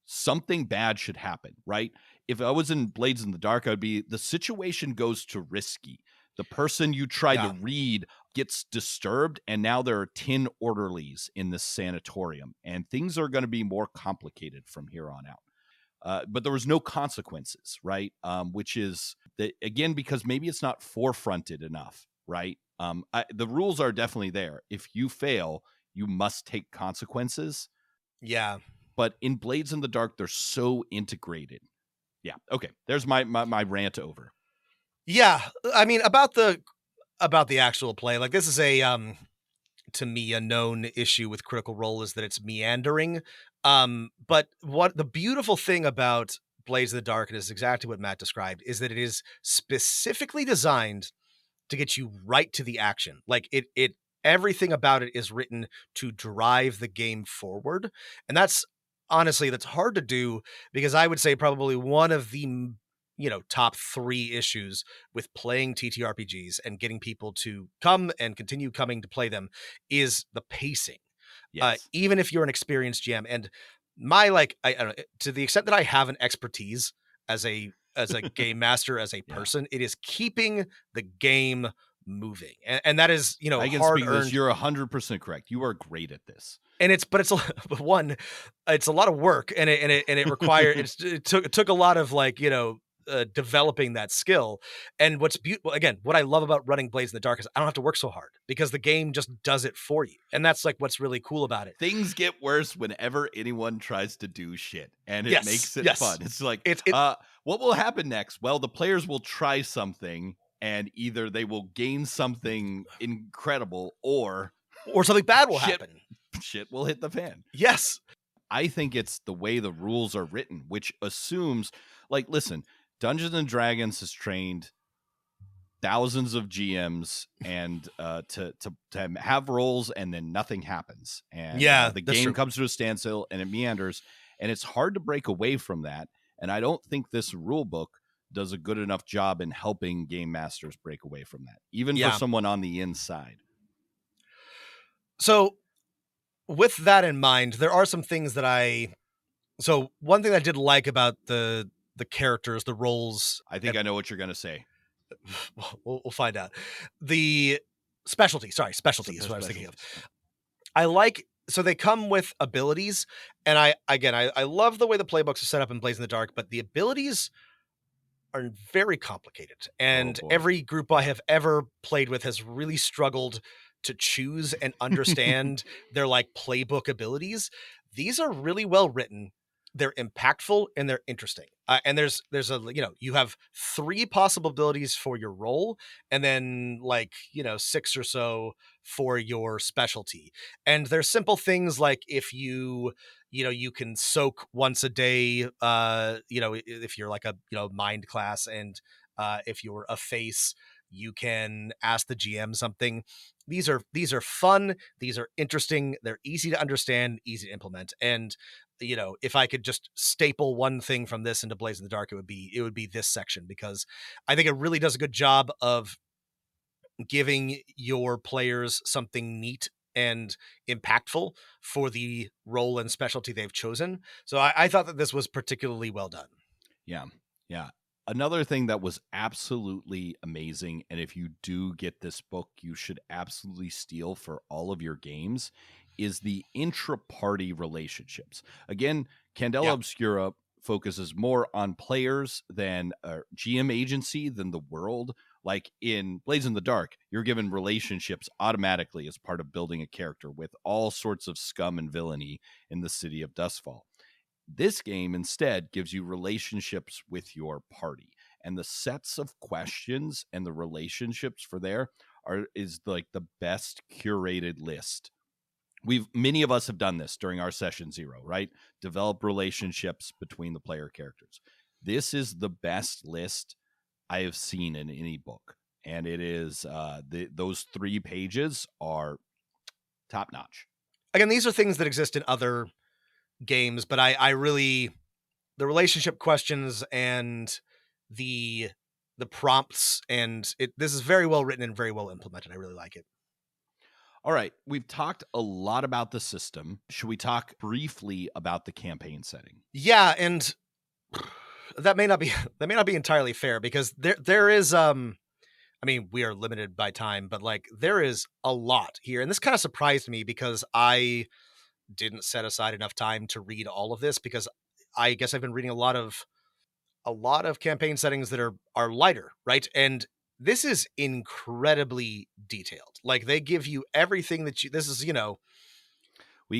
Something bad should happen, right? If I was in Blades in the Dark, I'd be, the situation goes to risky. The person you tried to read gets disturbed, and now there are 10 orderlies in this sanatorium, and things are going to be more complicated from here on out. But there was no consequences, right? Which is, again, because maybe it's not forefronted enough, right? The rules are definitely there. If you fail, you must take consequences. Yeah. But in Blades in the Dark, they're so integrated. Yeah. Okay. There's my rant over. Yeah. I mean, about the actual play, like, this is to me, a known issue with Critical Role is that it's meandering. But what the beautiful thing about Blades in the Dark, and is exactly what Matt described, is that it is specifically designed to get you right to the action. Like, it everything about it is written to drive the game forward. And that's hard to do, because I would say probably one of the top 3 issues with playing TTRPGs and getting people to come and continue coming to play them is the pacing. Yes. Even if you're an experienced GM, and my, I don't know, to the extent that I have an expertise as a game master, as a person, it is keeping the game moving, and that is I can hard speak to this. earned. You're 100% correct. You are great at this. And it's a lot of work, and it required it took a lot of developing that skill. And what's beautiful, again, what I love about running Blades in the Dark is I don't have to work so hard, because the game just does it for you. And that's what's really cool about it. Things get worse whenever anyone tries to do shit, and it makes it fun. It's like, what will happen next? Well, the players will try something, and either they will gain something incredible, or something bad will happen. Shit will hit the fan. Yes. I think it's the way the rules are written, which assumes, listen, Dungeons and Dragons has trained thousands of GMs, and to have rolls, and then nothing happens, and the game comes to a standstill, and it meanders, and it's hard to break away from that. And I don't think this rule book does a good enough job in helping game masters break away from that, even for someone on the inside. So, with that in mind, there are some things that one thing I did like about the characters, the roles. I think I know what you're going to say. We'll find out. The specialty is what I was thinking of. I like, so they come with abilities, and I love the way the playbooks are set up in Blades in the Dark, but the abilities are very complicated, and every group I have ever played with has really struggled to choose and understand their playbook abilities. These are really well written. They're impactful, and they're interesting. And there's you have 3 possible abilities for your role, and then 6 or so for your specialty. And there's simple things like, if you can soak once a day, if you're a mind class, and if you're a face, you can ask the GM something. These are fun. These are interesting. They're easy to understand, easy to implement. And if I could just staple one thing from this into Blades in the Dark, it would be this section, because I think it really does a good job of giving your players something neat and impactful for the role and specialty they've chosen. So I thought that this was particularly well done. Yeah. Another thing that was absolutely amazing, and if you do get this book, you should absolutely steal for all of your games, is the intra-party relationships. Again, Candela Obscura focuses more on players than GM agency than the world. Like in Blades in the Dark, you're given relationships automatically as part of building a character with all sorts of scum and villainy in the city of Dustfall. This game instead gives you relationships with your party, and the sets of questions and the relationships for there is like the best curated list. Many of us have done this during our session 0, right? Develop relationships between the player characters. This is the best list I have seen in any book, and it is those 3 pages are top notch. Again, these are things that exist in other games, but I really, the relationship questions and the prompts, and this is very well written and very well implemented. I really like it. All right, we've talked a lot about the system. Should we talk briefly about the campaign setting? Yeah, and that may not be entirely fair, because there is I mean, we are limited by time, but like there is a lot here, and this kind of surprised me because I didn't set aside enough time to read all of this, because I guess I've been reading a lot of campaign settings that are lighter, right? And this is incredibly detailed. Like they give you everything that this is, we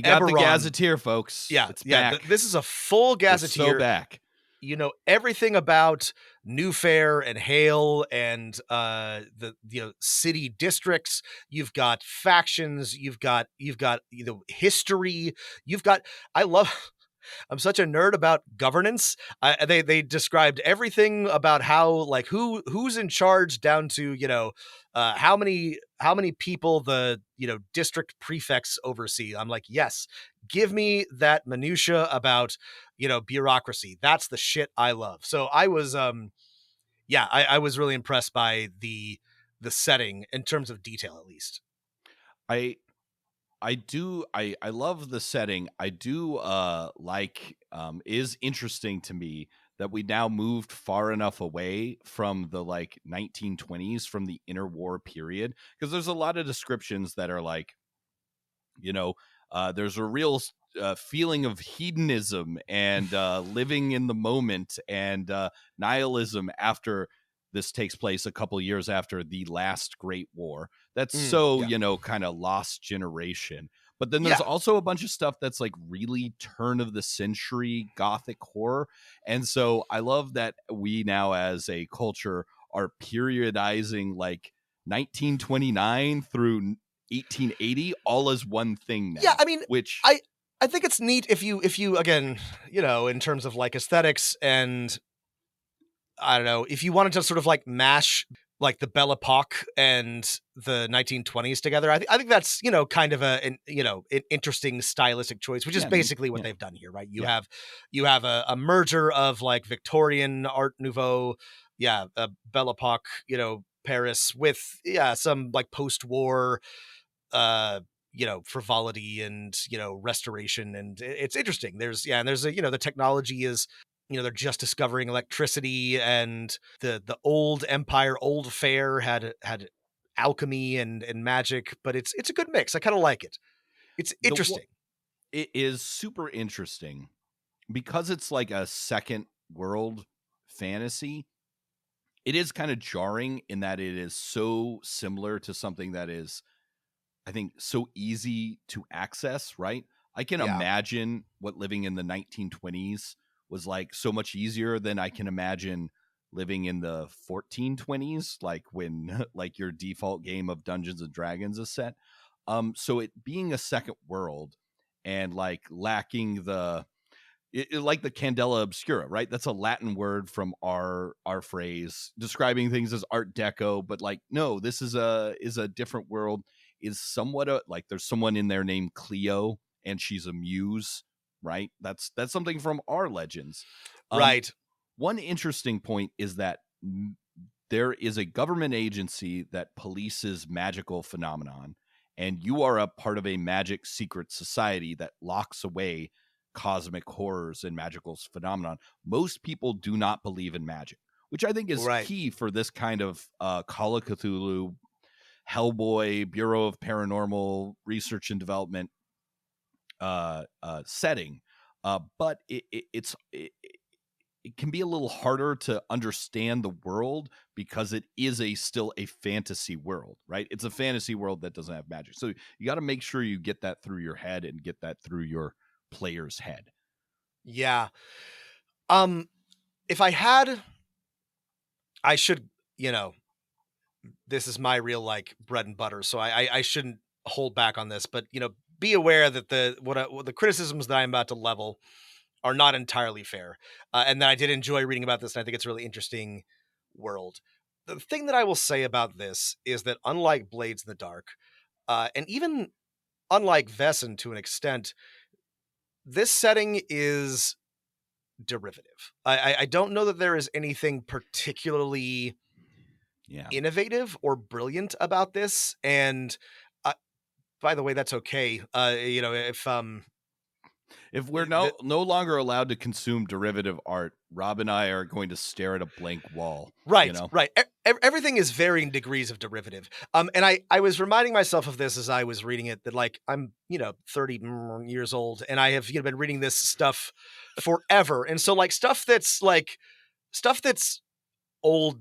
got Eberron. The Gazetteer, folks. Yeah, it's yeah. back. This is a full Gazetteer. We're so back. You know everything about New Fair and Hale and the city districts. You've got factions. You've got history. I'm such a nerd about governance. They described everything about how, like, who's in charge, down to how many people the district prefects oversee. I'm like, yes, give me that minutia about bureaucracy. That's the shit I love. So I was I was really impressed by the setting in terms of detail, at least. I love the setting. I do is interesting to me that we now moved far enough away from the 1920s, from the interwar period, because there's a lot of descriptions that are like, there's a real feeling of hedonism and living in the moment and nihilism after this takes place a couple years after the last Great War. That's kind of lost generation. But then there's also a bunch of stuff that's like really turn of the century Gothic horror. And so I love that we now as a culture are periodizing like 1929 through 1880 all as one thing now. Yeah, I mean, which I think it's neat if you again, in terms of like aesthetics, and I don't know, if you wanted to sort of like mash like the Belle Epoque and the 1920s together, I think that's kind of an interesting stylistic choice, which is basically what they've done here, right? You have a merger of like Victorian Art Nouveau, Belle Epoque, Paris, with some like post-war frivolity and restoration, and it's interesting. There's the technology is, they're just discovering electricity, and the old empire, old fair had alchemy and magic, but it's a good mix. I kind of like it. It's interesting. It is super interesting because it's like a second world fantasy. It is kind of jarring in that it is so similar to something that is, I think, so easy to access, right? I can imagine what living in the 1920s was like so much easier than I can imagine living in the 1420s, like when like your default game of Dungeons and Dragons is set. So it being a second world and like lacking like the Candela Obscura, right? That's a Latin word from our phrase describing things as Art Deco, but like, no, this is a different world. Is somewhat like there's someone in there named Cleo, and she's a muse, right? That's something from our legends, right? One interesting point is that there is a government agency that polices magical phenomenon, and you are a part of a magic secret society that locks away cosmic horrors and magical phenomenon. Most people do not believe in magic, which I think is key for this kind of Call of Cthulhu, Hellboy, Bureau of Paranormal Research and Development setting. But it can be a little harder to understand the world because it is still a fantasy world, right? It's a fantasy world that doesn't have magic. So you got to make sure you get that through your head and get that through your player's head. Yeah. Um, if I had, I should, this is my real like bread and butter, so I shouldn't hold back on this, but be aware that what the criticisms that I'm about to level are not entirely fair, and that I did enjoy reading about this, and I think it's a really interesting world. The thing that I will say about this is that unlike Blades in the Dark, and even unlike Vesson to an extent, this setting is derivative. I don't know that there is anything particularly innovative or brilliant about this, and by the way, that's okay. If we're no longer allowed to consume derivative art, Rob and I are going to stare at a blank wall. Right, right. Everything is varying degrees of derivative. And I was reminding myself of this as I was reading it, that like I'm 30 years old, and I have been reading this stuff forever, and so like stuff that's old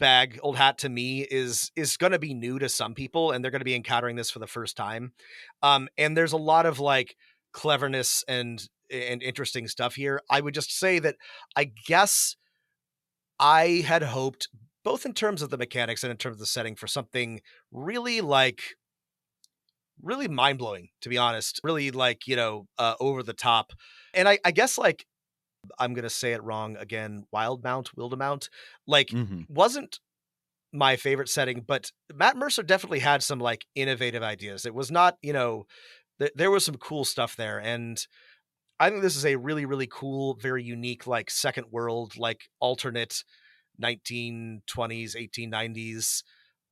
hat to me is going to be new to some people, and they're going to be encountering this for the first time. And there's a lot of like cleverness and interesting stuff here. I would just say that I guess I had hoped, both in terms of the mechanics and in terms of the setting, for something really really mind-blowing, to be honest, really like, over the top. And I guess like, I'm going to say it wrong again, Wildemount, like wasn't my favorite setting, but Matt Mercer definitely had some like innovative ideas. It was not, there was some cool stuff there. And I think this is a really, really cool, very unique, like second world, like alternate 1920s, 1890s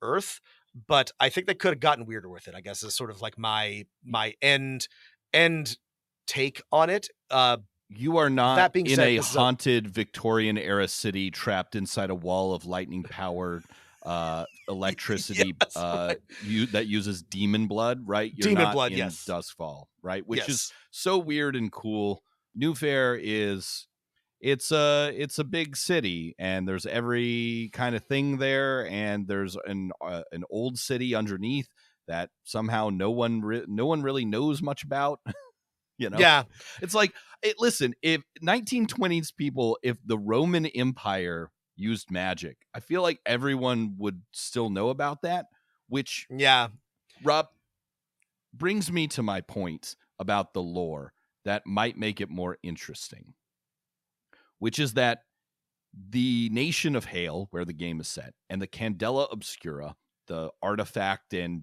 Earth. But I think they could have gotten weirder with it, I guess, is sort of like my end take on it. You are not in said, a haunted Victorian era city trapped inside a wall of lightning powered electricity that uses demon blood, right? You're demon not blood, in yes. Duskfall, right? Which is so weird and cool. New Fair is it's a big city, and there's every kind of thing there, and there's an old city underneath that somehow no one really knows much about. Yeah, it's like, listen, if 1920s people, if the Roman Empire used magic, I feel like everyone would still know about that, which Rob, brings me to my point about the lore that might make it more interesting, which is that the nation of Hale, where the game is set, and the Candela Obscura, the artifact and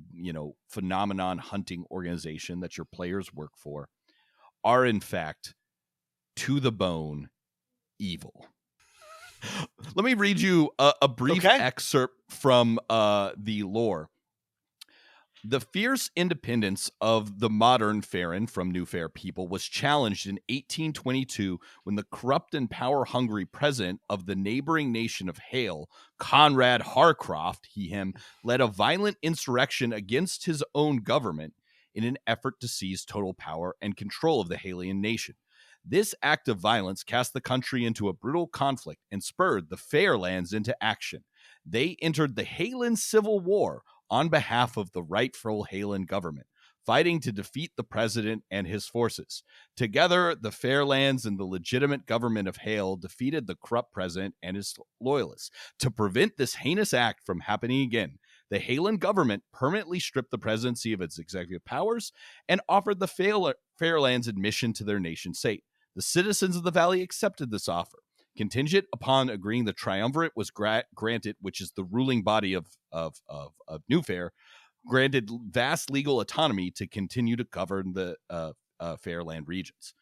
phenomenon hunting organization that your players work for, are in fact to the bone evil. Let me read you a brief excerpt from the lore. The fierce independence of the modern Faerun from New Fair people was challenged in 1822 when the corrupt and power-hungry president of the neighboring nation of Hale, Conrad Harcroft, him, led a violent insurrection against his own government in an effort to seize total power and control of the Halian nation. This act of violence cast the country into a brutal conflict and spurred the Fairlands into action. They entered the Halan Civil War on behalf of the rightful Halan government, fighting to defeat the president and his forces. Together, the Fairlands and the legitimate government of Hale defeated the corrupt president and his loyalists. To prevent this heinous act from happening again, the Halan government permanently stripped the presidency of its executive powers and offered the Fairlands admission to their nation state. The citizens of the valley accepted this offer, contingent upon agreeing the triumvirate was granted, which is the ruling body of New Fair, granted vast legal autonomy to continue to govern the Fairland regions.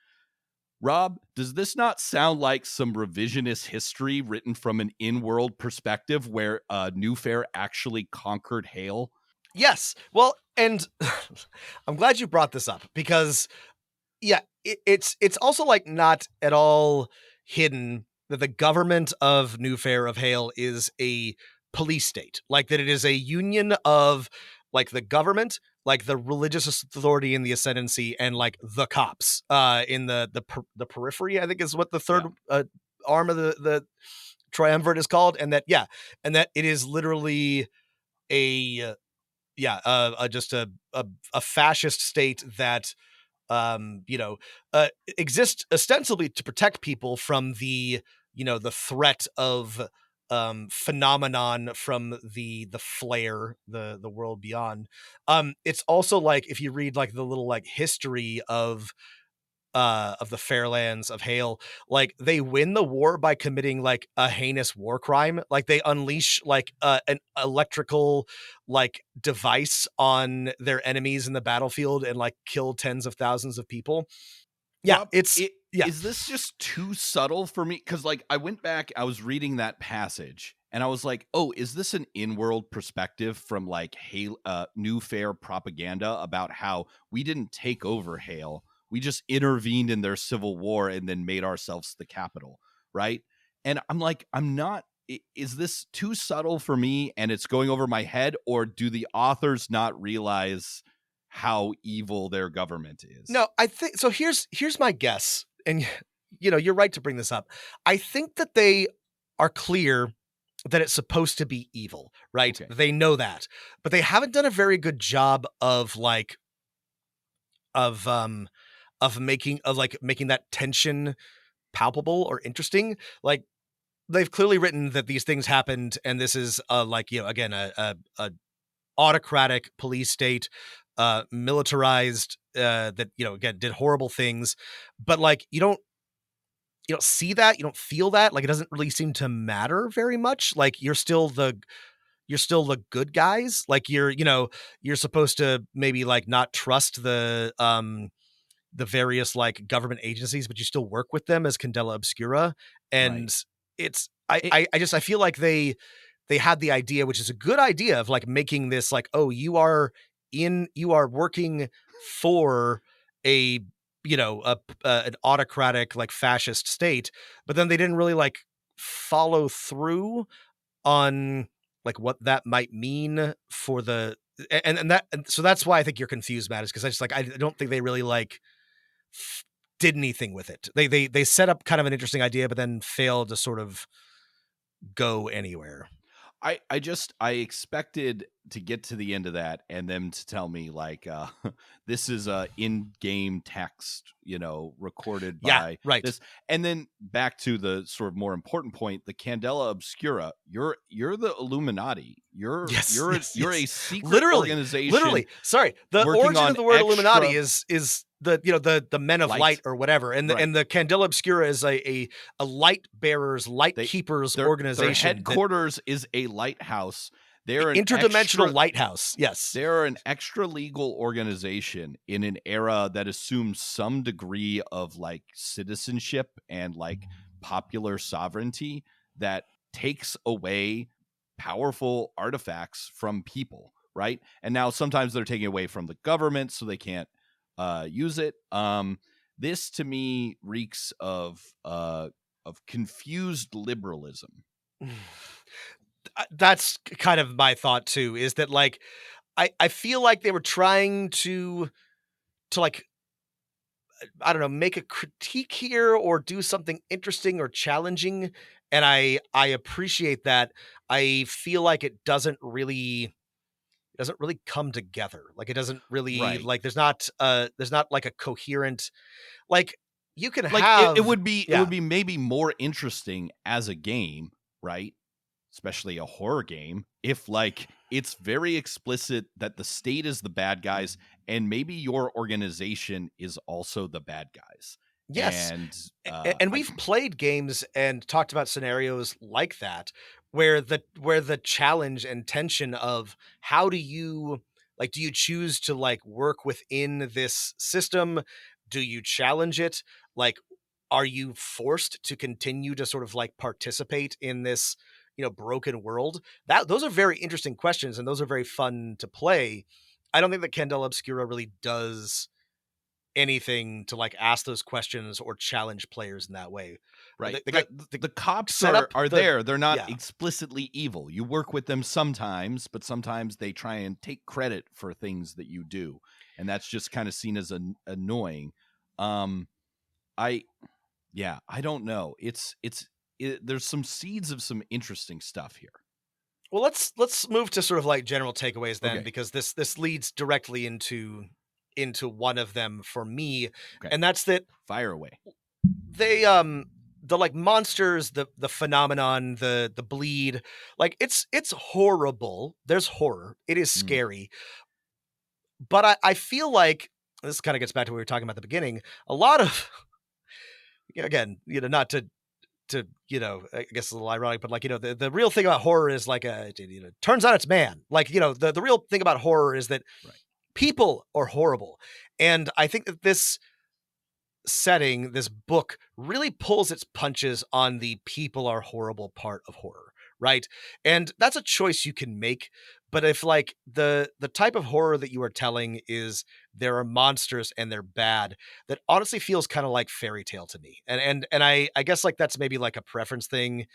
Rob, does this not sound like some revisionist history written from an in-world perspective where New Fair actually conquered Hale? Yes. Well, and I'm glad you brought this up because, it's also like not at all hidden that the government of New Fair of Hale is a police state, like that it is a union of like the government, like the religious authority in the ascendancy, and like the cops in the periphery, I think is what the third arm of the triumvirate is called. And that it is literally just a fascist state that you know, exist ostensibly to protect people from the, you know, the threat of phenomenon from the flare, the world beyond. It's also like if you read like the little like history of the Fairlands of Hale, like they win the war by committing like a heinous war crime. Like they unleash like an electrical like device on their enemies in the battlefield and like kill tens of thousands of people. Yeah, Rob, it's yeah. Is this just too subtle for me? Because like I went back, I was reading that passage, and I was like, "Oh, is this an in-world perspective from like New Fair propaganda about how we didn't take over Hale, we just intervened in their civil war and then made ourselves the capital, right?" And I'm like, I'm not. Is this too subtle for me, and it's going over my head, or do the authors not realize how evil their government is? No, I think so. Here's my guess, and you know, you're right to bring this up. I think that they are clear that it's supposed to be evil, right? Okay. They know that, but they haven't done a very good job of like of making that tension palpable or interesting. Like they've clearly written that these things happened, and this is like, you know, again, a autocratic police state, militarized, that, you know, again, did horrible things, but like you don't see that, you don't feel that, like it doesn't really seem to matter very much. Like you're still the good guys. Like you know, you're supposed to maybe like not trust the various like government agencies, but you still work with them as Candela Obscura. And Right. it's It- I feel like they had the idea, which is a good idea, of like making this like, oh, you are working for a, you know, an autocratic like fascist state, but then they didn't really like follow through on like what that might mean for the and so that's why I think you're confused, Matt, is because I don't think they really like did anything with it. They set up kind of an interesting idea, but then failed to sort of go anywhere. I expected to get to the end of that and them to tell me like this is a in-game text, you know, recorded by right. this. And then back to the sort of more important point, the Candela Obscura, you're the Illuminati. You're a secret organization. Literally. Sorry. The origin of the word Illuminati is the, you know, the men of light or whatever. And the Candela Obscura is a light bearers, keepers organization. Their headquarters is a lighthouse. They're an interdimensional lighthouse. Yes. They're an extra legal organization in an era that assumes some degree of like citizenship and like popular sovereignty that takes away powerful artifacts from people, right? And now sometimes they're taking away from the government so they can't use it. This to me reeks of confused liberalism. That's kind of my thought too, is that like I feel like they were trying to like, I don't know, make a critique here or do something interesting or challenging, and I appreciate that. I feel like it doesn't really come together. Like it doesn't really like there's not like a coherent, like you can like have it would be maybe more interesting as a game, right? Especially a horror game, if like it's very explicit that the state is the bad guys and maybe your organization is also the bad guys. Yes. And we've played games and talked about scenarios like that where the challenge and tension of how do you choose to like work within this system? Do you challenge it? Like, are you forced to continue to sort of like participate in this, you know, broken world? Those are very interesting questions, and those are very fun to play. I don't think that Candela Obscura really does anything to like ask those questions or challenge players in that way. Right. The cops are there. They're not explicitly evil. You work with them sometimes, but sometimes they try and take credit for things that you do. And that's just kind of seen as annoying. I don't know. There's some seeds of some interesting stuff here. Well, let's move to sort of like general takeaways then, because this leads directly into into one of them for me. Okay. And that's that Fire away. they the like monsters, the phenomenon, the bleed, like it's horrible. There's horror. It is scary. But I feel like this kind of gets back to what we were talking about at the beginning. A lot of, again, not to, I guess it's a little ironic, but like, the real thing about horror is like, turns out it's man. Like, the real thing about horror is that people are horrible. And I think that this setting, this book really pulls its punches on the people are horrible part of horror. Right. And that's a choice you can make. But if like the type of horror that you are telling is there are monsters and they're bad, that honestly feels kind of like fairy tale to me. And I guess like that's maybe like a preference thing.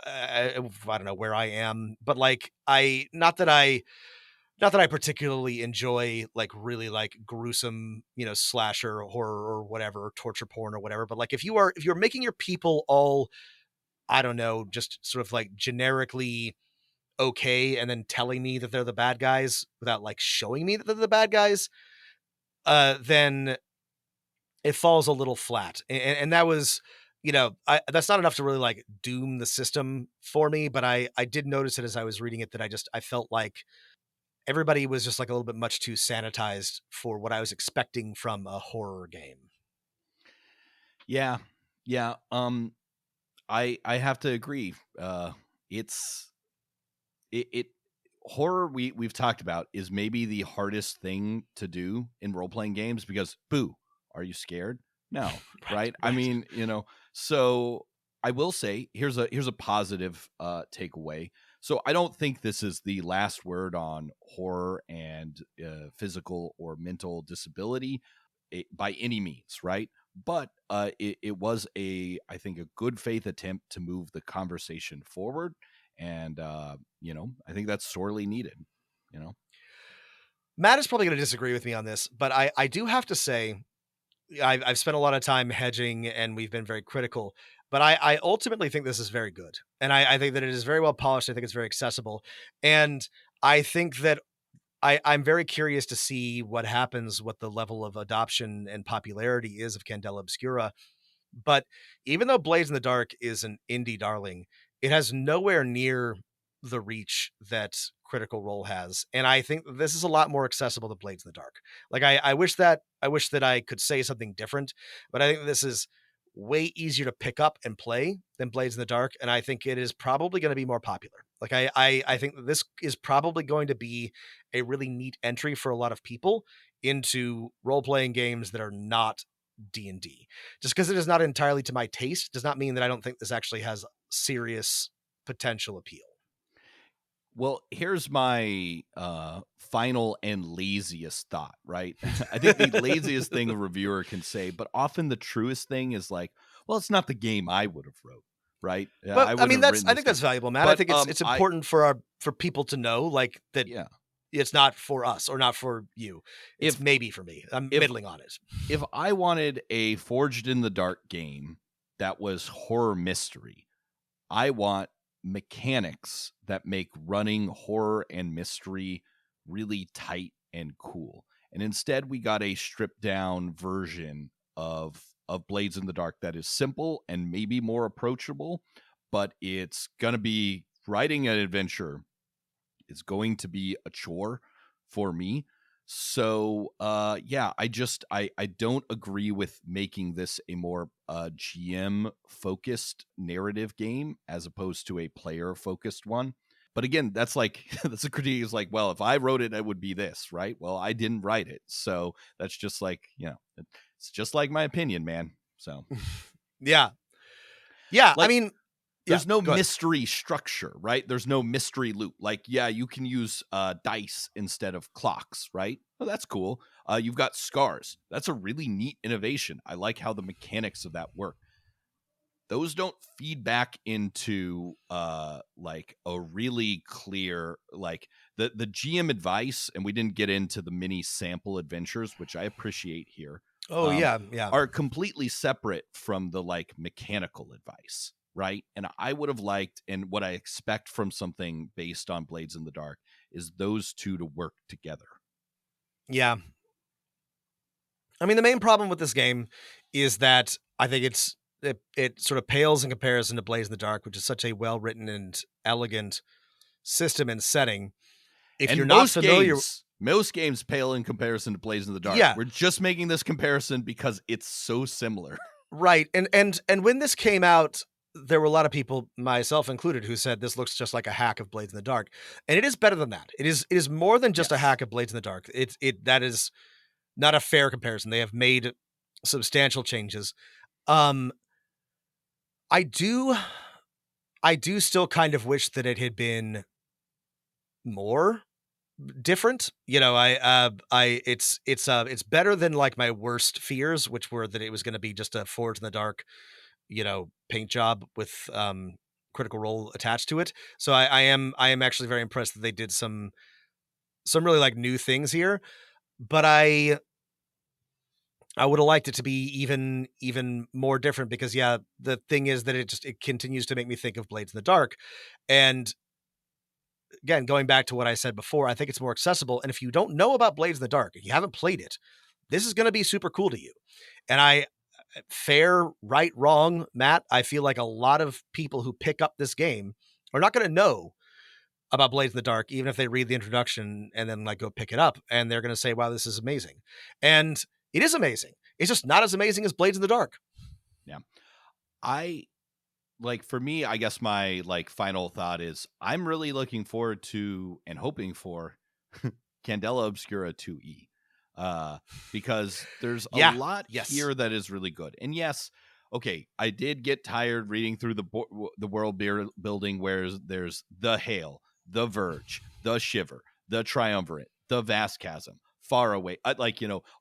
I don't know where I am, but like not that I particularly enjoy like really like gruesome, slasher horror or whatever, torture porn or whatever. But like if you're making your people all, I don't know, just sort of like generically okay, and then telling me that they're the bad guys without like showing me that they're the bad guys, then it falls a little flat. And that was, that's not enough to really like doom the system for me. But I did notice it as I was reading it, that I felt like everybody was just like a little bit much too sanitized for what I was expecting from a horror game. Yeah. I have to agree. It horror we've talked about is maybe the hardest thing to do in role-playing games, because boo, are you scared? No. Right? I mean, so I will say here's a positive takeaway. So I don't think this is the last word on horror and physical or mental disability by any means, right? But it was I think a good faith attempt to move the conversation forward. And, I think that's sorely needed, Matt is probably going to disagree with me on this, but I do have to say, I've spent a lot of time hedging and we've been very critical, but I ultimately think this is very good. And I think that it is very well polished. I think it's very accessible. And I think that I'm very curious to see what happens, what the level of adoption and popularity is of Candela Obscura. But even though Blades in the Dark is an indie darling, it has nowhere near the reach that Critical Role has. And I think this is a lot more accessible than Blades in the Dark. Like I wish that I could say something different, but I think this is way easier to pick up and play than Blades in the Dark. And I think it is probably going to be more popular. Like I think that this is probably going to be a really neat entry for a lot of people into role-playing games that are not D&D. Just because it is not entirely to my taste does not mean that I don't think this actually has serious potential appeal. Well, here's my final and laziest thought, right? I think the laziest thing a reviewer can say, but often the truest thing is like, well, it's not the game I would have wrote, right? But I mean, I think that's valuable, Matt. But, I think it's important for people to know, like that. Yeah. It's not for us or not for you. It's maybe for me. I'm middling on it. If I wanted a Forged in the Dark game that was horror mystery, I want mechanics that make running horror and mystery really tight and cool. And instead we got a stripped down version of Blades in the Dark that is simple and maybe more approachable, but it's going to be writing an adventure. It's going to be a chore for me. So, I don't agree with making this a more GM focused narrative game as opposed to a player focused one. But again, that's like, that's a critique is like, well, if I wrote it, it would be this, right? Well, I didn't write it. So that's just like, it's just like my opinion, man. So, yeah. Like, I mean, there's no mystery structure, right? There's no mystery loop. Like, yeah, you can use dice instead of clocks, right? Oh, that's cool. You've got scars. That's a really neat innovation. I like how the mechanics of that work. Those don't feed back into like a really clear, like the GM advice, and we didn't get into the mini sample adventures, which I appreciate here. Oh, yeah. Are completely separate from the like mechanical advice. Right. And I would have liked, and what I expect from something based on Blades in the Dark is those two to work together. Yeah. I mean, the main problem with this game is that I think it sort of pales in comparison to Blaze in the Dark, which is such a well-written and elegant system and setting. If And you're not familiar, most games pale in comparison to Blaze in the Dark. Yeah. We're just making this comparison because it's so similar. right? And when this came out, there were a lot of people, myself included, who said this looks just like a hack of Blades in the Dark, and it is better than that. It is more than just a Yes. hack of Blades in the Dark. That is not a fair comparison. They have made substantial changes. I do still kind of wish that it had been more different. It's better than like my worst fears, which were that it was going to be just a Forge in the Dark, paint job with Critical Role attached to it. So I am actually very impressed that they did some really like new things here, but I would have liked it to be even more different, because the thing is that it continues to make me think of Blades in the Dark. And again, going back to what I said before, I think it's more accessible. And if you don't know about Blades in the Dark, if you haven't played it, this is going to be super cool to you. And fair, right, wrong, Matt, I feel like a lot of people who pick up this game are not going to know about Blades in the Dark, even if they read the introduction and then like go pick it up, and they're going to say, wow, this is amazing. And it is amazing. It's just not as amazing as Blades in the Dark. Yeah. For me, I guess my final thought is I'm really looking forward to and hoping for Candela Obscura 2E. Because there's a lot here that is really good. And yes, okay, I did get tired reading through the world building where there's the Hail, the Verge, the Shiver, the Triumvirate, the Vast Chasm, Far Away.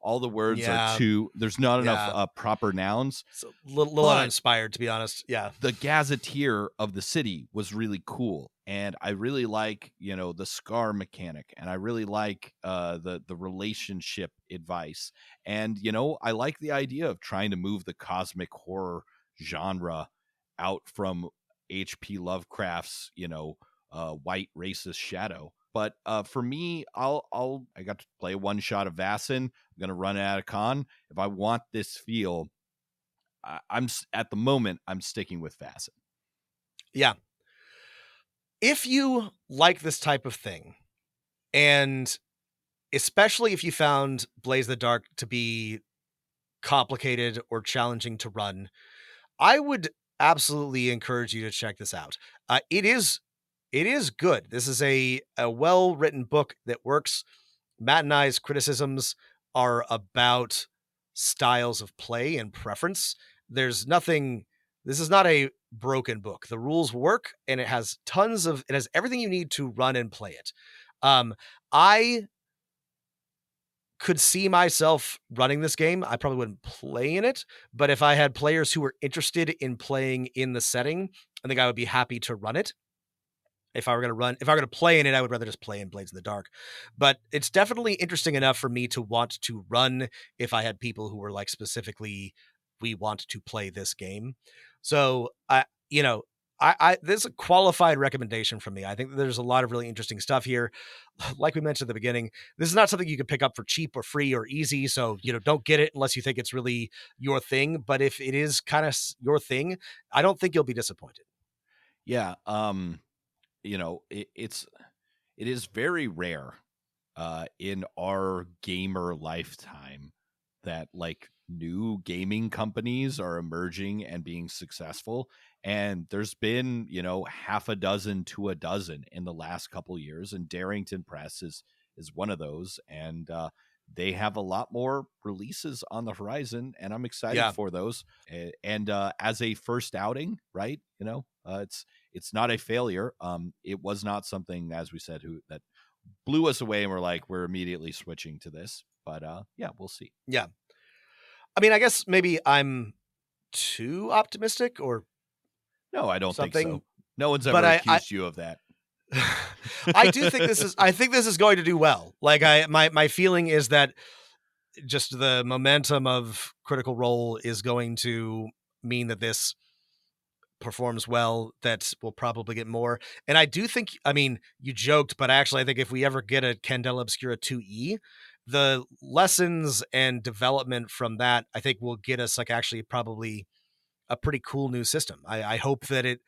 All the words are too. There's not enough proper nouns. It's a little uninspired, to be honest. Yeah. The gazetteer of the city was really cool. And I really like, the scar mechanic, and I really like the relationship advice. And, I like the idea of trying to move the cosmic horror genre out from H.P. Lovecraft's, white racist shadow. But for me, I got to play one shot of Vaesen. I'm going to run it at a con. If I want this feel, I'm at the moment, I'm sticking with Vaesen. Yeah. If you like this type of thing, and especially if you found Blaze in the Dark to be complicated or challenging to run, I would absolutely encourage you to check this out. It is good. This is a well-written book that works. Matt and I's criticisms are about styles of play and preference. This is not a broken book. The rules work, and it has everything you need to run and play it. I could see myself running this game. I probably wouldn't play in it, but if I had players who were interested in playing in the setting, I think I would be happy to run it. If I were going to play in it, I would rather just play in Blades in the Dark. But it's definitely interesting enough for me to want to run if I had people who were like specifically, we want to play this game. So this is a qualified recommendation from me. I think that there's a lot of really interesting stuff here. Like we mentioned at the beginning, this is not something you can pick up for cheap or free or easy. So, don't get it unless you think it's really your thing. But if it is kind of your thing, I don't think you'll be disappointed. Yeah. It is very rare in our gamer lifetime that new gaming companies are emerging and being successful. And there's been, half a dozen to a dozen in the last couple years. And Darrington Press is one of those. And they have a lot more releases on the horizon, and I'm excited for those. And as a first outing, right? It's not a failure. It was not something, as we said, that blew us away, and we're immediately switching to this. But we'll see. Yeah. I mean, I guess maybe I'm too optimistic, or no, I don't think something. So. No one's ever accused you of that. I do think I think this is going to do well. My feeling is that just the momentum of Critical Role is going to mean that this performs well, that we'll probably get more. And I do think, you joked, but actually I think if we ever get a Candela Obscura 2E, the lessons and development from that, I think, will get us like actually probably a pretty cool new system. I hope that it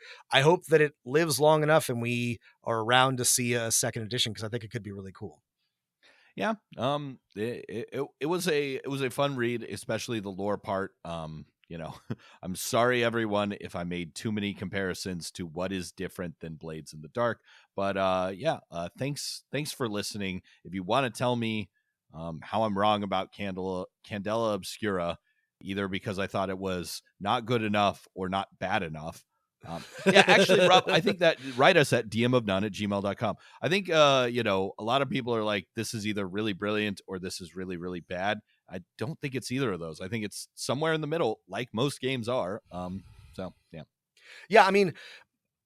lives long enough and we are around to see a second edition, because I think it could be really cool. Yeah. It was a fun read, especially the lore part. I'm sorry everyone if I made too many comparisons to what is different than Blades in the Dark, but thanks for listening. If you want to tell me how I'm wrong about Candela Obscura, either because I thought it was not good enough or not bad enough, actually, Rob, I think that write us at dmofnone@gmail.com. I think, a lot of people are like, this is either really brilliant or this is really, really bad. I don't think it's either of those. I think it's somewhere in the middle, like most games are. So, yeah. Yeah, I mean,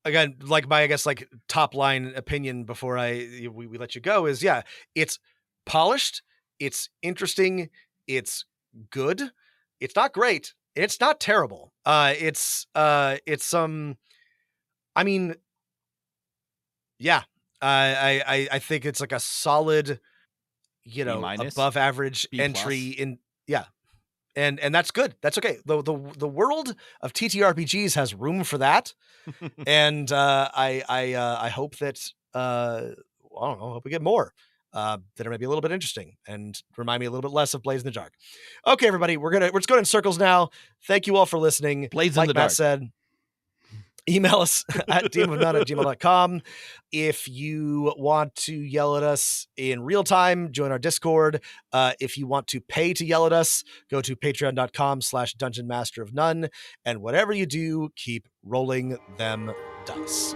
again, like my, I guess, like top line opinion before we let you go is, yeah, it's polished, it's interesting, it's good, it's not great, it's not terrible. It's some, I mean, yeah, I think it's like a solid, above average B+. entry in, yeah. And that's good. That's okay. The world of TTRPGs has room for that. And I hope that I don't know, hope we get more that are maybe a little bit interesting and remind me a little bit less of Blades in the Dark. Okay, everybody, we're just going in circles now. Thank you all for listening. Blades like in the Matt Dark said, email us at dmofnone@gmail.com. If you want to yell at us in real time, join our Discord. If you want to pay to yell at us, go to patreon.com/Dungeon Master of None. And whatever you do, keep rolling them dice.